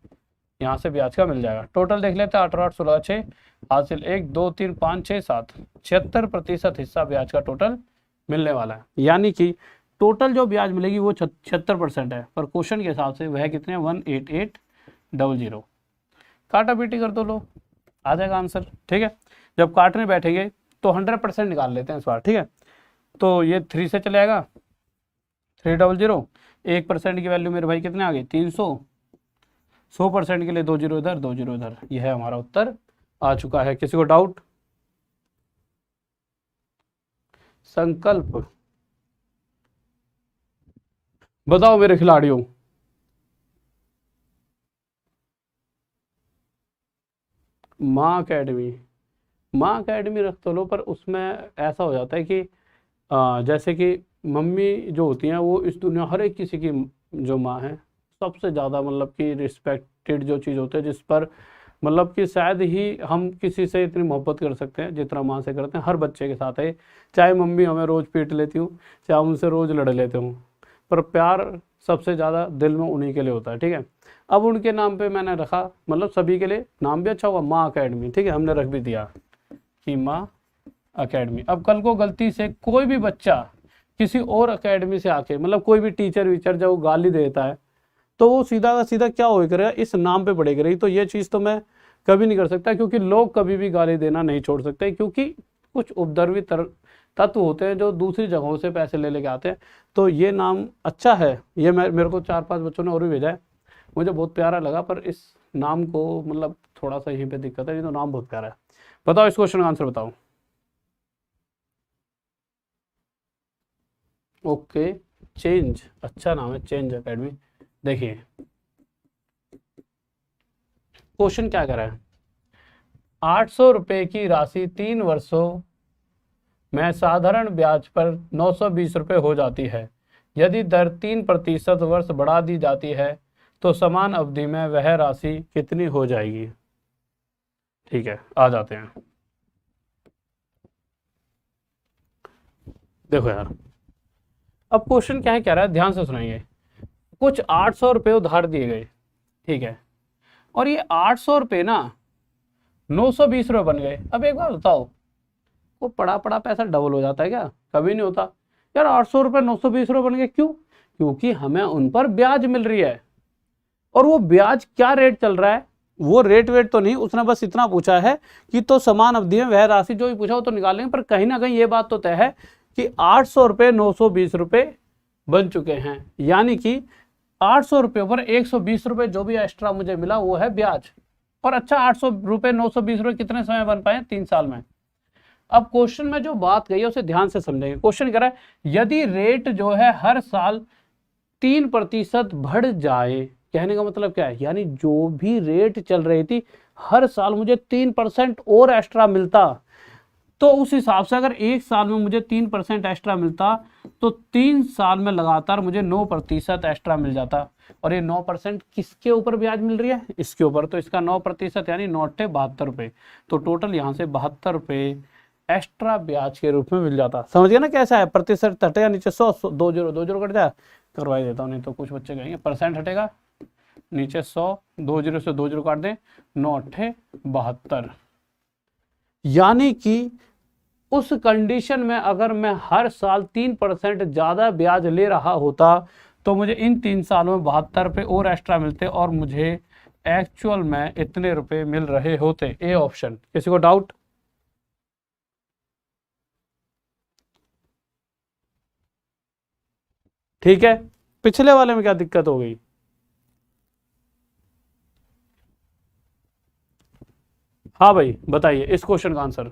यहाँ से ब्याज का मिल जाएगा। टोटल देख लेते हैं 8 8 16 6 हासिल 1 2 3 5 6 7, 76% हिस्सा ब्याज का टोटल मिलने वाला है। यानी कि टोटल जो ब्याज मिलेगी वो 76% है, पर क्वेश्चन के हिसाब से वह कितने 18800। काटा पीटी कर दो लो, आ जाएगा आंसर। ठीक है, जब काटने बैठेंगे तो 100% निकाल लेते हैं इस बार। ठीक है, तो ये 3 से चले आएगा 300, 1% की वैल्यू मेरे भाई कितने आ गए 300, 100% के लिए 2 0 इधर 2 0 इधर, यह है हमारा उत्तर आ चुका है। किसी को डाउट? संकल्प बताओ मेरे खिलाड़ियों। माँ अकेडमी रख तो लो, पर उसमें ऐसा हो जाता है कि जैसे कि मम्मी जो होती हैं वो इस दुनिया हर एक किसी की जो माँ है सबसे ज़्यादा मतलब कि रिस्पेक्टेड जो चीज़ होती है, जिस पर मतलब कि शायद ही हम किसी से इतनी मोहब्बत कर सकते हैं जितना माँ से करते हैं। हर बच्चे के साथ है, चाहे मम्मी हमें रोज़ पीट लेती हूँ, चाहे उनसे रोज़ लड़ लेते हूँ, पर प्यार सबसे ज़्यादा दिल में उन्हीं के लिए होता है। ठीक है, अब उनके नाम पे मैंने रखा, मतलब सभी के लिए नाम भी अच्छा होगा माँ अकेडमी। ठीक है, हमने रख भी दिया कि माँ अकेडमी। अब कल को गलती से कोई भी बच्चा किसी और अकेडमी से आके, मतलब कोई भी टीचर वीचर जब गाली देता है तो वो सीधा का सीधा क्या हो करेगा, इस नाम पे पड़ेगा रही। तो ये चीज़ तो मैं कभी नहीं कर सकता, क्योंकि लोग कभी भी गाली देना नहीं छोड़ सकते, क्योंकि कुछ उपद्रवी तत्व होते हैं जो दूसरी जगहों से पैसे ले लेके आते हैं। तो ये नाम अच्छा है, ये मेरे को 4-5 बच्चों ने और भी भेजा है, मुझे बहुत प्यारा लगा, पर इस नाम को मतलब थोड़ा सा यहीं पे दिक्कत है। ये तो नाम बहुत प्यारा है। बताओ इस क्वेश्चन का आंसर बताओ। ओके, चेंज, अच्छा नाम है चेंज अकेडमी। देखिए क्वेश्चन क्या कर रहा है, 800 रुपए की राशि 3 वर्षों में साधारण ब्याज पर 920 रुपए हो जाती है। यदि दर 3% वर्ष बढ़ा दी जाती है तो समान अवधि में वह राशि कितनी हो जाएगी? ठीक है, आ जाते हैं। देखो यार, अब क्वेश्चन क्या है, कह रहा है, ध्यान से सुनाइए। कुछ 800 रुपये उधार दिए गए, ठीक है, और ये 800 रुपये ना 920 रुपये बन गए। अब एक बात बताओ, वो पड़ा पड़ा पैसा डबल हो जाता है क्या? कभी नहीं होता यार। 800 रुपये 920 रुपये बन गए, क्यों? क्योंकि हमें उन पर ब्याज मिल रही है। और वो ब्याज क्या रेट चल रहा है, वो रेट वेट तो नहीं, उसने बस इतना पूछा है कि तो समान अवधि में वह राशि, जो भी पूछा वो तो निकालेंगे, पर कहीं ना कहीं ये बात तो तय है कि 800 रुपये 920 रुपये बन चुके हैं, यानी कि 800 रुपये पर 120 रुपये जो भी एक्स्ट्रा मुझे मिला वो है ब्याज। और अच्छा, 800 रुपये 920 रुपये कितने समय बन पाए? 3 साल में। अब क्वेश्चन में जो बात कही है उसे ध्यान से समझेंगे। क्वेश्चन कह रहा है यदि रेट जो है हर साल 3% बढ़ जाए, कहने का मतलब क्या है, यानी जो भी रेट चल रही थी हर साल मुझे 3% और एक्स्ट्रा मिलता, तो उस हिसाब से अगर एक साल में मुझे 3% एक्स्ट्रा मिलता तो 3 साल में लगातार मुझे 9% एक्स्ट्रा मिल जाता। और ये 9% किसके ऊपर ब्याज मिल रही है? इसके ऊपर। तो इसका 9% यानी 9×72 रुपये, तो टोटल यहाँ से 72 रुपये एक्स्ट्रा ब्याज के रूप में मिल जाता। समझ गया ना कैसा है? प्रतिशत हटेगा नीचे 100, 2 जीरो कट जाए, करवाई देता हूँ, नहीं तो कुछ बच्चे कहेंगे। परसेंट हटेगा नीचे 100, 2 जीरो से 2 जीरो काट दें, 9×72। यानी कि उस कंडीशन में अगर मैं हर साल 3% ज्यादा ब्याज ले रहा होता तो मुझे इन 3 सालों में 72 रुपये और एक्स्ट्रा मिलते और मुझे एक्चुअल में इतने रुपए मिल रहे होते। A option. किसी को डाउट? ठीक है। पिछले वाले में क्या दिक्कत हो गई? हाँ भाई बताइए इस क्वेश्चन का आंसर।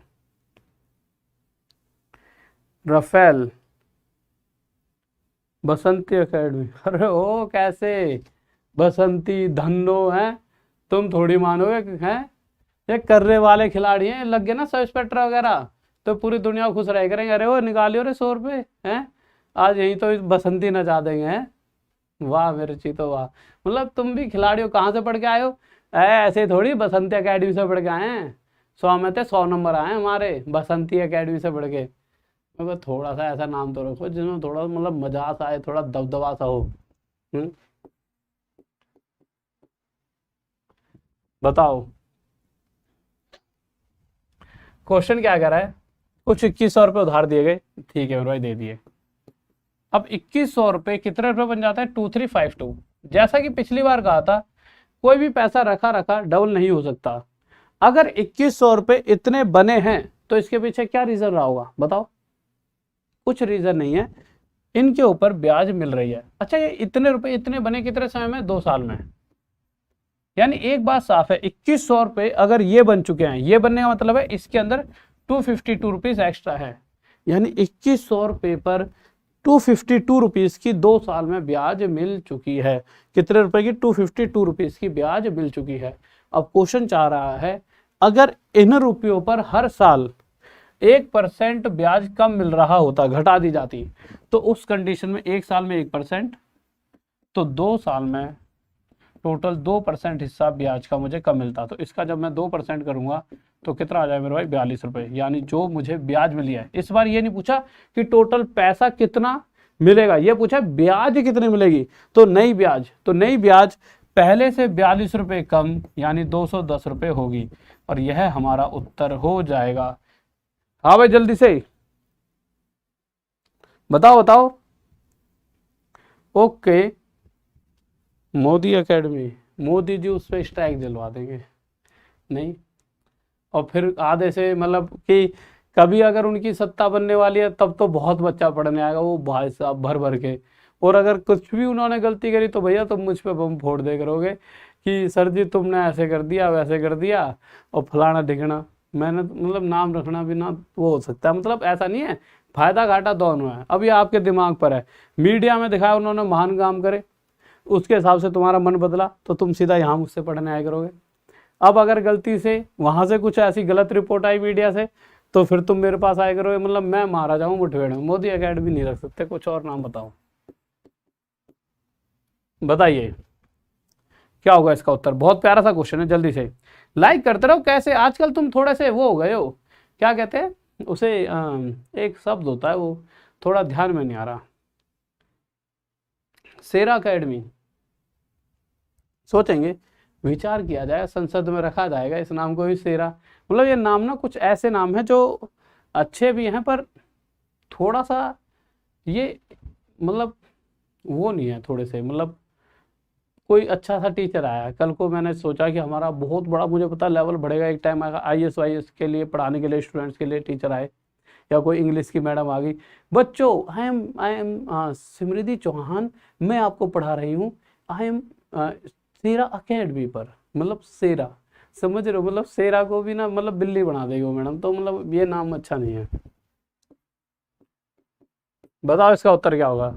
राफेल बसंती एकेडमी, अरे ओ कैसे बसंती धन्नो है, तुम थोड़ी मानोगे हैं, ये कर्रे वाले खिलाड़ी हैं, लग गए ना सब इंस्पेक्टर वगैरह तो पूरी दुनिया खुश रह करेंगे। अरे वो निकालियो रे 100 रुपये हैं, आज यहीं तो इस बसंती नचा देंगे हैं। वाह मेरे चीतो वाह, मतलब तुम भी खिलाड़ी हो। कहाँ से पढ़ के आए हो? ऐसे थोड़ी बसंती एकेडमी से पढ़ के आए हैं, 100 में थे 100 नंबर आए हमारे बसंती एकेडमी से पढ़ के। मगर थोड़ा सा ऐसा नाम तो रखो जिसमें थोड़ा मतलब मजाक आए, थोड़ा दबदबा सा हो। बताओ क्वेश्चन क्या कह रहा है? कुछ 2100 रुपये उधार दिए गए, ठीक है भाई दे दिए। अब 2100 रुपये कितने रुपये बन जाता है? 2352। जैसा कि पिछली बार कहा था कोई भी पैसा रखा रखा डबल नहीं हो सकता। अगर 2100 रुपये इतने बने हैं तो इसके पीछे क्या रीजन रहा होगा बताओ? कुछ रीजन नहीं है, इनके ऊपर ब्याज मिल रही है। अच्छा ये इतने रुपए इतने बने कितने समय में? 2 साल में। यानी एक बात साफ है, 2100 रुपये अगर ये बन चुके हैं, ये बनने का मतलब है इसके अंदर 252 रुपीज एक्स्ट्रा है। यानी 2100 रुपये पर 252 रुपीज की 2 साल में ब्याज मिल चुकी है। कितने रुपए की? 252 रुपीज की ब्याज मिल चुकी है। अब क्वेश्चन चाह रहा है अगर इन रुपयों पर हर साल 1% ब्याज कम मिल रहा होता, घटा दी जाती, तो उस कंडीशन में एक साल में 1%, तो 2 साल में टोटल 2% हिस्सा ब्याज का मुझे कम मिलता। तो इसका जब मैं 2% करूंगा तो कितना आ जाएगा मेरे भाई? 42 रुपये। यानी जो मुझे ब्याज मिली है, इस बार ये नहीं पूछा कि टोटल पैसा कितना मिलेगा, ये पूछा ब्याज कितनी मिलेगी। तो नई ब्याज पहले से 42 रुपये कम यानी 210 रुपये होगी, और यह हमारा उत्तर हो जाएगा। हाँ भाई जल्दी से बताओ। ओके मोदी एकेडमी, मोदी जी उस पर स्ट्राइक दिलवा देंगे नहीं, और फिर आधे से मतलब कि कभी अगर उनकी सत्ता बनने वाली है तब तो बहुत बच्चा पढ़ने आएगा वो भाई साहब भर भर के। और अगर कुछ भी उन्होंने गलती करी तो भैया तुम मुझ पे बम फोड़ दे करोगे कि सर जी तुमने ऐसे कर दिया वैसे कर दिया और फलाना ढिकना। मैंने मतलब नाम रखना भी ना वो हो सकता है, मतलब ऐसा नहीं है, फायदा घाटा दोनों है। अब ये आपके दिमाग पर है, मीडिया में दिखाया उन्होंने महान काम करे, उसके हिसाब से तुम्हारा मन बदला तो तुम सीधा यहाँ मुझसे पढ़ने आया करोगे। अब अगर गलती से वहाँ से कुछ ऐसी गलत रिपोर्ट आई मीडिया से तो फिर तुम मेरे पास आया करोगे, मतलब मैं मारा जाऊँ मुठभेड़ में। मोदी एकेडमी नहीं रख सकते, कुछ और नाम बताओ। बताइए क्या होगा इसका उत्तर? बहुत प्यारा सा क्वेश्चन है, जल्दी से लाइक करते रहो। कैसे आजकल तुम थोड़े से वो हो गए हो, क्या कहते हैं उसे, एक शब्द होता है वो थोड़ा ध्यान में नहीं आ रहा, सेरा अकेडमी, सोचेंगे, विचार किया जाएगा, संसद में रखा जाएगा इस नाम को भी सेरा। मतलब ये नाम ना कुछ ऐसे नाम है जो अच्छे भी हैं पर थोड़ा सा ये मतलब वो नहीं है, थोड़े से मतलब कोई अच्छा सा टीचर आया कल को, मैंने सोचा कि हमारा बहुत बड़ा, मुझे पता लेवल बढ़ेगा, एक टाइम आएगा IAS वाईएएस के लिए पढ़ाने के लिए स्टूडेंट्स के लिए टीचर आए, या कोई इंग्लिश की मैडम आ गई, बच्चों आई एम सिमृति चौहान, मैं आपको पढ़ा रही हूँ, आई एम सेरा अकेडमी पर, मतलब सेरा, समझ रहे हो, मतलब सेरा को भी ना मतलब बिल्ली बना देगी वो मैडम, तो मतलब ये नाम अच्छा नहीं है। बताओ इसका उत्तर क्या होगा,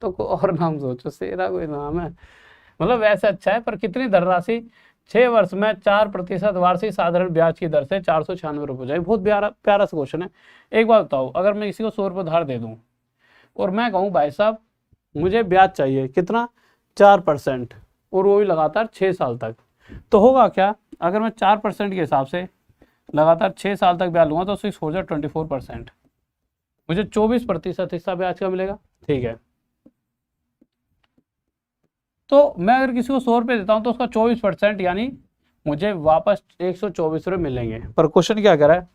तो कोई और नाम सोचो, सेरा कोई नाम है, मतलब वैसे अच्छा है पर कितनी धनराशि 6 वर्ष में 4% वार्षिक साधारण ब्याज की दर से 496 रुपये हो जाए। बहुत प्यारा प्यारा सा क्वेश्चन है। एक बात बताओ, अगर मैं किसी को 100 रुपये उधार दे दूं और मैं कहूँ भाई साहब मुझे ब्याज चाहिए कितना 4%, और वो भी लगातार 6 साल तक, तो होगा क्या, अगर मैं 4% के हिसाब से लगातार 6 साल तक ब्याज लूँगा तो 6 हो जाए 24%, मुझे 24% हिस्सा ब्याज का मिलेगा। ठीक है, तो मैं अगर किसी को 100 रुपये देता हूँ तो उसका 24% यानी मुझे वापस 124 रुपये मिलेंगे। पर क्वेश्चन क्या कह रहा है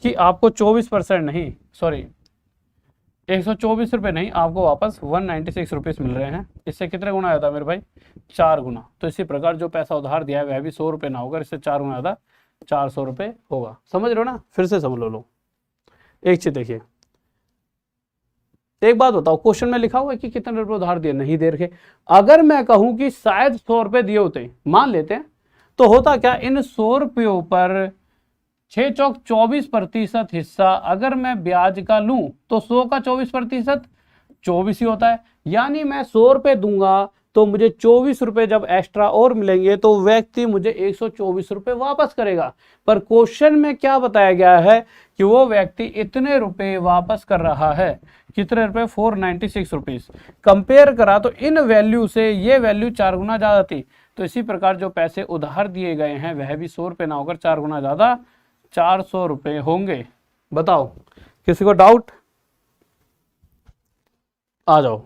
कि आपको 24% नहीं, सॉरी 124 रुपये नहीं, आपको वापस 196 रुपीज़ मिल रहे हैं। इससे कितने गुना आता है मेरे भाई, 4 गुना। तो इसी प्रकार जो पैसा उधार दिया है वह भी 100 रुपये ना होगा, इससे 4 गुना ज़्यादा 400 रुपये होगा। समझ रहे हो ना, फिर से समझ लो। एक चीज देखिए, एक बात बताओ, क्वेश्चन में लिखा हुआ है कि कितने रुपए उधार दिए, नहीं दे रखे। अगर मैं कहूं कि शायद 100 रुपए दिए होते, मान लेते हैं, तो होता क्या, इन 100 रुपयों पर 6 चौक 24% हिस्सा अगर मैं ब्याज का लूं तो 100 का 24% 24 ही होता है, यानी मैं 100 रुपए दूंगा तो मुझे 24 रुपए जब एक्स्ट्रा और मिलेंगे तो व्यक्ति मुझे 124 रुपए वापस करेगा। पर क्वेश्चन में क्या बताया गया है कि वो व्यक्ति इतने रुपए वापस कर रहा है, कितने रुपए, 496 रुपीज। कंपेयर करा तो इन वैल्यू से ये वैल्यू 4 गुना ज्यादा थी। तो इसी प्रकार जो पैसे उधार दिए गए हैं वह भी 100 रुपए ना होकर 4 गुना ज्यादा 400 रुपए होंगे। बताओ किसी को डाउट, आ जाओ।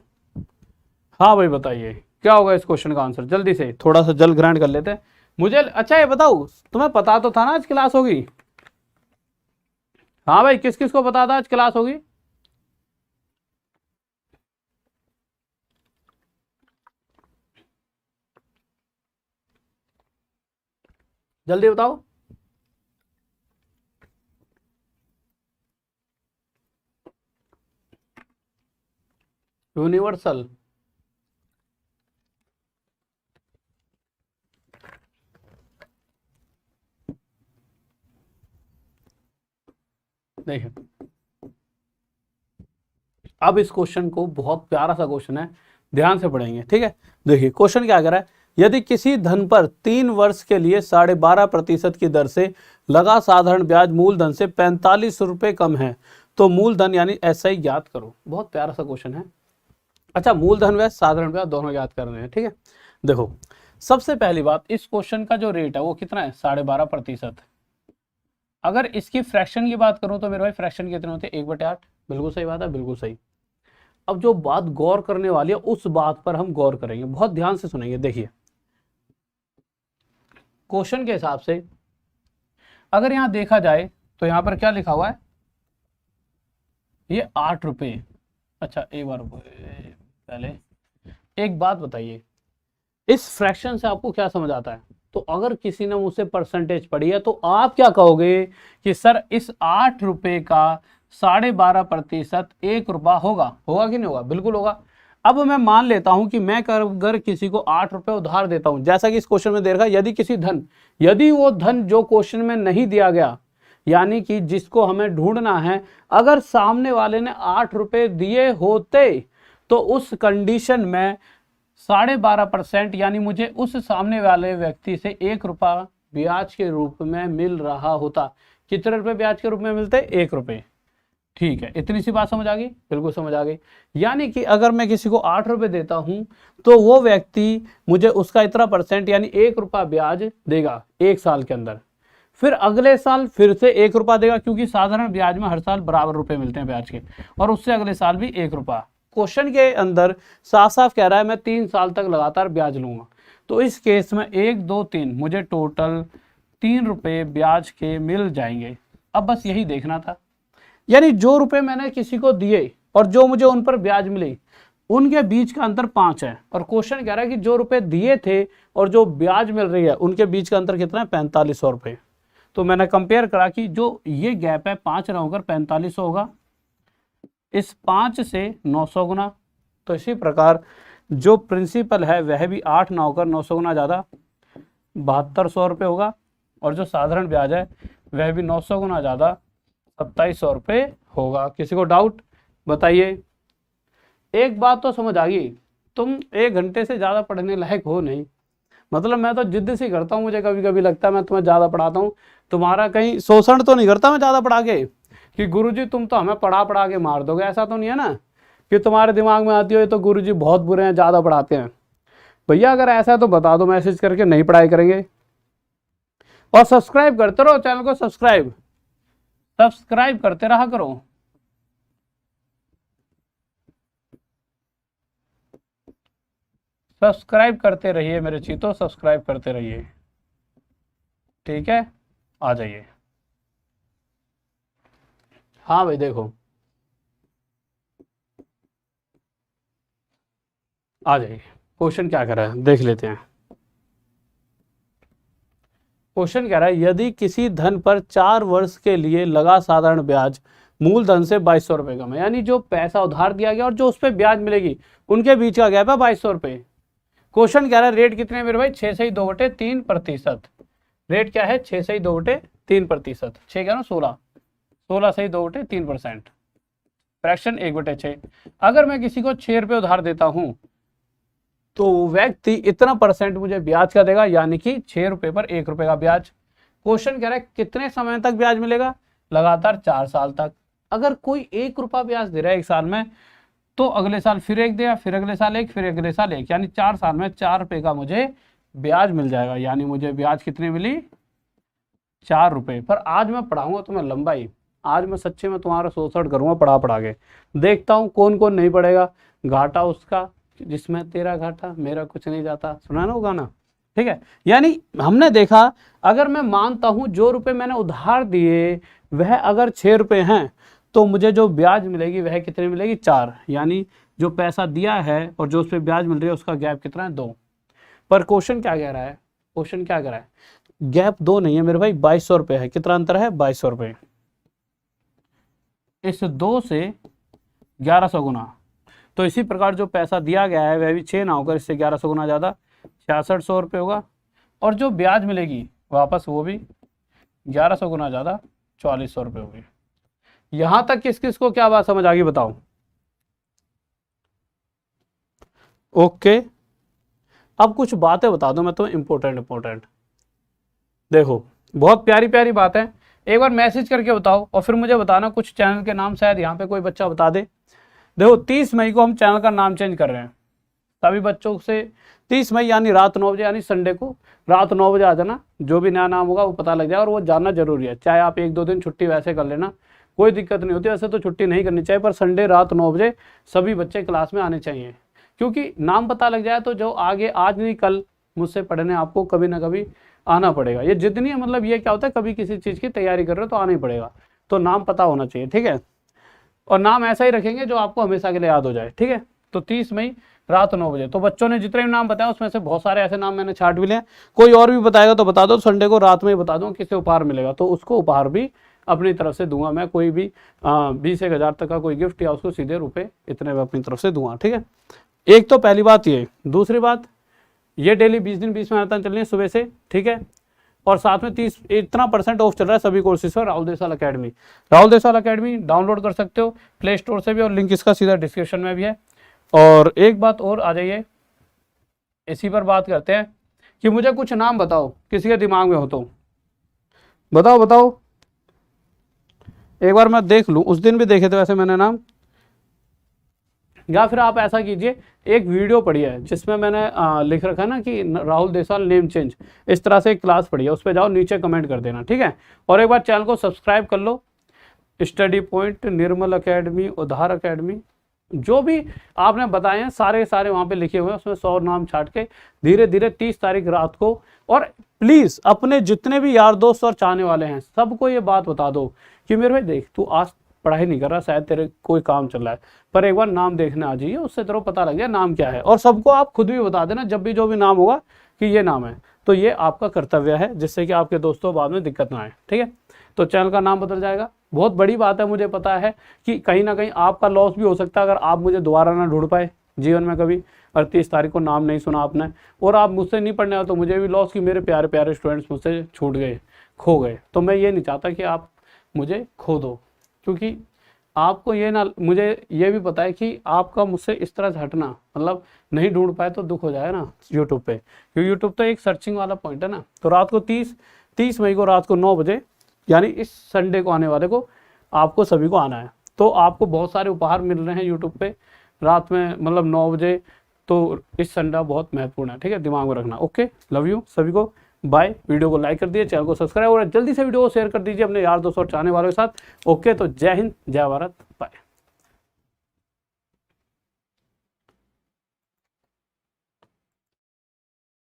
हाँ भाई बताइए क्या होगा इस क्वेश्चन का आंसर, जल्दी से, थोड़ा सा जल ग्रांट कर लेते हैं मुझे। अच्छा ये बताओ, तुम्हें पता तो था ना आज क्लास होगी? हाँ भाई, किस किस को पता था आज क्लास होगी? जल्दी बताओ। यूनिवर्सल, देखिए अब इस क्वेश्चन को, बहुत प्यारा सा क्वेश्चन है, ध्यान से पढ़ेंगे, ठीक है। देखिए क्वेश्चन क्या कह रहा है, यदि किसी धन पर 3 वर्ष के लिए 12.5% की दर से लगा साधारण ब्याज मूलधन से 45 रुपए कम है तो मूलधन यानी SI ज्ञात करो। बहुत प्यारा सा क्वेश्चन है। अच्छा, मूलधन व साधारण ब्याज दोनों ज्ञात करने हैं, ठीक है। देखो सबसे पहली बात, इस क्वेश्चन का जो रेट है वो कितना है, 12.5%। अगर इसकी फ्रैक्शन की बात करूं तो मेरे भाई फ्रैक्शन कितने होते हैं, 1/8। बिल्कुल सही बात है, बिल्कुल सही। अब जो बात गौर करने वाली है उस बात पर हम गौर करेंगे, बहुत ध्यान से सुनेंगे। देखिए क्वेश्चन के हिसाब से अगर यहां देखा जाए तो यहां पर क्या लिखा हुआ है, ये 8 रुपये। अच्छा एक बार पहले एक बात बताइए, इस फ्रैक्शन से आपको क्या समझ आता है? तो अगर किसी ने मुझसे परसेंटेज पढ़ी है तो आप क्या कहोगे कि सर इस 8 रुपए का 12.5% 1 रुपया होगा कि नहीं होगा? बिल्कुल होगा। अब मैं मान लेता हूं कि मैं अगर किसी को 8 रुपए उधार देता हूं, जैसा कि इस क्वेश्चन में दे रखा है, यदि वो धन जो क्वेश्चन में नहीं दिया गया, यानी कि जिसको हमें ढूंढना है, अगर सामने वाले ने 8 रुपए दिए होते तो उस कंडीशन में 12.5% यानी मुझे उस सामने वाले व्यक्ति से 1 रुपया ब्याज के रूप में मिल रहा होता। कितने रुपए ब्याज के रूप में मिलते? 1 रुपये। ठीक है, इतनी सी बात समझ आ गई? बिल्कुल समझ आ गई। यानी कि अगर मैं किसी को 8 रुपए देता हूं तो वो व्यक्ति मुझे उसका इतना % यानी 1 रुपया ब्याज देगा 1 साल के अंदर। फिर अगले साल फिर से 1 रुपया देगा, क्योंकि साधारण ब्याज में हर साल बराबर रुपए मिलते हैं ब्याज के, और उससे अगले साल भी 1 रुपया। क्वेश्चन के अंदर साफ साफ कह रहा है मैं 3 साल तक लगातार ब्याज लूंगा, तो इस केस में 1 2 3 मुझे टोटल 3 रुपये ब्याज के मिल जाएंगे। अब बस यही देखना था, यानी जो रुपए मैंने किसी को दिए और जो मुझे उन पर ब्याज मिली उनके बीच का अंतर 5 है, और क्वेश्चन कह रहा है कि जो रुपए दिए थे और जो ब्याज मिल रही है उनके बीच का अंतर कितना है, 4500 रुपये। तो मैंने कंपेयर करा कि जो ये गैप है 5 ना होकर 4500 होगा, इस 5 से 900 गुना, तो इसी प्रकार जो प्रिंसिपल है वह भी 8 ना होकर 900 गुना ज़्यादा 7200 रुपये होगा, और जो साधारण ब्याज है वह भी 900 गुना ज़्यादा 2700 रुपये होगा। किसी को डाउट बताइए? एक बात तो समझ आ गई, तुम 1 घंटे से ज़्यादा पढ़ने लायक हो नहीं। मतलब मैं तो जिद्द सी करता हूँ, मुझे कभी कभी लगता है मैं तुम्हें ज़्यादा पढ़ाता हूँ, तुम्हारा कहीं शोषण तो नहीं करता मैं ज़्यादा पढ़ा के कि गुरुजी तुम तो हमें पढ़ा पढ़ा के मार दोगे, ऐसा तो नहीं है ना कि तुम्हारे दिमाग में आती हो तो गुरुजी बहुत बुरे हैं, ज़्यादा पढ़ाते हैं। भैया अगर ऐसा है तो बता दो, मैसेज करके नहीं पढ़ाई करेंगे। और सब्सक्राइब करते रहो चैनल को, सब्सक्राइब करते रहा करो। सब्सक्राइब करते रहिए मेरे चीतो, सब्सक्राइब करते रहिए, ठीक है। आ जाइए। हाँ भाई देखो, आ जाइए। क्वेश्चन क्या कर रहा है देख लेते हैं। क्वेश्चन कह रहा है यदि किसी धन पर 4 वर्ष के लिए लगा साधारण ब्याज मूलधन से 2200 रुपये कम है, यानी जो पैसा उधार दिया गया और जो उस पर ब्याज मिलेगी उनके बीच का गैप है 2200 रुपये। क्वेश्चन कह रहा है रेट कितने मेरे भाई, 6 से 2/3%। रेट क्या है, 6 से 2/3%। 6 क्या ना 16, 16 से 2/3%। फ्रैक्शन 1/6। अगर मैं किसी को 6 रुपये उधार देता हूं तो व्यक्ति इतना परसेंट मुझे ब्याज का देगा, यानी कि 6 रुपये पर 1 रुपये का ब्याज। क्वेश्चन कह रहा है कितने समय तक ब्याज मिलेगा, लगातार 4 साल तक। अगर कोई 1 रुपया ब्याज दे रहा है 1 साल में, तो अगले साल फिर 1 देगा, फिर अगले साल 1, फिर अगले साल 1, यानी 4 साल में 4 रुपये का मुझे ब्याज मिल जाएगा। यानी मुझे ब्याज कितनी मिली, 4 रुपये। पर आज मैं पढ़ाऊंगा तुम्हें लंबाई, आज मैं सच्चे में तुम्हारा शोषण करूंगा पढ़ा पढ़ा के। देखता हूँ कौन कौन नहीं पढ़ेगा। घाटा उसका जिसमें तेरा घाटा मेरा कुछ नहीं जाता, सुना ना वो गाना, ठीक है। यानी हमने देखा, अगर मैं मानता हूं जो रुपए मैंने उधार दिए वह अगर 6 रुपये हैं, तो मुझे जो ब्याज मिलेगी वह कितनी मिलेगी, 4। यानी जो पैसा दिया है और जो उस पर ब्याज मिल रही है उसका गैप कितना है, 2। पर क्वेश्चन क्या कह रहा है, क्वेश्चन क्या कह रहा है, गैप 2 नहीं है मेरे भाई, 2200 रुपये है। कितना अंतर है, 2200 रुपये। इस 2 से 1100 गुना, तो इसी प्रकार जो पैसा दिया गया है वह भी 6 ना होकर इससे 1100 गुना ज़्यादा 6600 रुपये होगा, और जो ब्याज मिलेगी वापस वो भी 1100 गुना ज़्यादा 4400 रुपये होगी। यहाँ तक किस किस को क्या बात समझ आ गई बताओ? ओके, अब कुछ बातें बता दो मैं तुम्हें इंपॉर्टेंट। देखो बहुत प्यारी प्यारी बात है, एक बार मैसेज करके बताओ और फिर मुझे बताना कुछ चैनल के नाम, शायद यहाँ पे कोई बच्चा बता दे। देखो 30 मई को हम चैनल का नाम चेंज कर रहे हैं, सभी बच्चों से 30 मई यानी रात 9 बजे, यानी संडे को रात 9 बजे आ जाना। जो भी नया नाम होगा वो पता लग जाएगा, और वो जानना जरूरी है। चाहे आप 1-2 दिन छुट्टी वैसे कर लेना, कोई दिक्कत नहीं होती, वैसे तो छुट्टी नहीं करनी चाहिए, पर संडे रात 9 बजे सभी बच्चे क्लास में आने चाहिए, क्योंकि नाम पता लग जाए तो जो आगे आज नहीं कल मुझसे पढ़ने आपको कभी ना कभी आना पड़ेगा। ये जितनी है, मतलब ये क्या होता है, कभी किसी चीज़ की तैयारी कर रहे हो तो आना ही पड़ेगा, तो नाम पता होना चाहिए, ठीक है। और नाम ऐसा ही रखेंगे जो आपको हमेशा के लिए याद हो जाए, ठीक है। तो 30 मई रात 9 बजे। तो बच्चों ने जितने भी नाम बताया उसमें से बहुत सारे ऐसे नाम मैंने छाट भी लिए, कोई और भी बताएगा तो बता दो, संडे को रात में ही बता दो किसे उपहार मिलेगा, तो उसको उपहार भी अपनी तरफ से दूंगा मैं। कोई भी 20-1000 तक का कोई गिफ्ट या उसको सीधे रुपए इतने मैं अपनी तरफ से दूंगा, ठीक है। एक तो पहली बात ये, दूसरी बात ये डेली 20 दिन 20 मैराथन चलनी है सुबह से, ठीक है। और साथ में 30 इतना % ऑफ चल रहा है सभी कोर्सेज पर। Rahul Desal academy, Rahul Desal academy download कर सकते हो प्ले स्टोर से भी, और लिंक इसका सीधा डिस्क्रिप्शन में भी है। और एक बात और, आ जाइए इसी पर बात करते हैं कि मुझे कुछ नाम बताओ, किसी के दिमाग में हो तो बताओ एक बार मैं देख लूँ। उस दिन भी देखे थे वैसे मैंने नाम, या फिर आप ऐसा कीजिए, एक वीडियो पढ़ी है जिसमें मैंने लिख रखा है ना कि राहुल देसाल नेम चेंज, इस तरह से एक क्लास पढ़ी है, उस पर जाओ नीचे कमेंट कर देना, ठीक है। और एक बार चैनल को सब्सक्राइब कर लो, स्टडी पॉइंट, निर्मल अकेडमी, उधार अकेडमी, जो भी आपने बताए हैं सारे सारे वहां पे लिखे हुए हैं, उसमें 100 नाम छाट के धीरे धीरे 30 तारीख रात को। और प्लीज अपने जितने भी यार दोस्त और चाहने वाले हैं सबको ये बात बता दो कि मेरे भाई देख, तू आज पढ़ाई नहीं कर रहा, शायद तेरे कोई काम चल रहा है, पर एक बार नाम देखने आ जाइए, उससे तेरे को पता लग गया नाम क्या है। और सबको आप खुद भी बता देना जब भी जो भी नाम होगा कि ये नाम है, तो ये आपका कर्तव्य है, जिससे कि आपके दोस्तों बाद में दिक्कत ना आए। ठीक है, तो चैनल का नाम बदल जाएगा। बहुत बड़ी बात है, मुझे पता है कि कहीं ना कहीं आपका लॉस भी हो सकता है अगर आप मुझे दोबारा ना ढूंढ पाए जीवन में कभी, और 30 तारीख को नाम नहीं सुना आपने और आप मुझसे नहीं पढ़ने आए, तो मुझे भी लॉस कि मेरे प्यारे प्यारे स्टूडेंट्स मुझसे छूट गए, खो गए। तो मैं ये नहीं चाहता कि आप मुझे खो दो, क्योंकि आपको ये ना, मुझे ये भी पता है कि आपका मुझसे इस तरह से हटना, मतलब नहीं ढूंढ पाए तो दुख हो जाए ना यूट्यूब पे, क्योंकि यूट्यूब तो एक सर्चिंग वाला पॉइंट है ना। तो रात को 30 मई को रात को 9 बजे, यानी इस संडे को आने वाले को आपको सभी को आना है। तो आपको बहुत सारे उपहार मिल रहे हैं यूट्यूब पे रात में, मतलब 9 बजे। तो इस संडे बहुत महत्वपूर्ण है, ठीक है, दिमाग में रखना। ओके, लव यू सभी को, बाय। वीडियो को लाइक कर दीजिए, चैनल को सब्सक्राइब और जल्दी से वीडियो को शेयर कर दीजिए अपने यार दोस्तों और चाहने वालों के साथ। ओके, तो जय हिंद, जय भारत।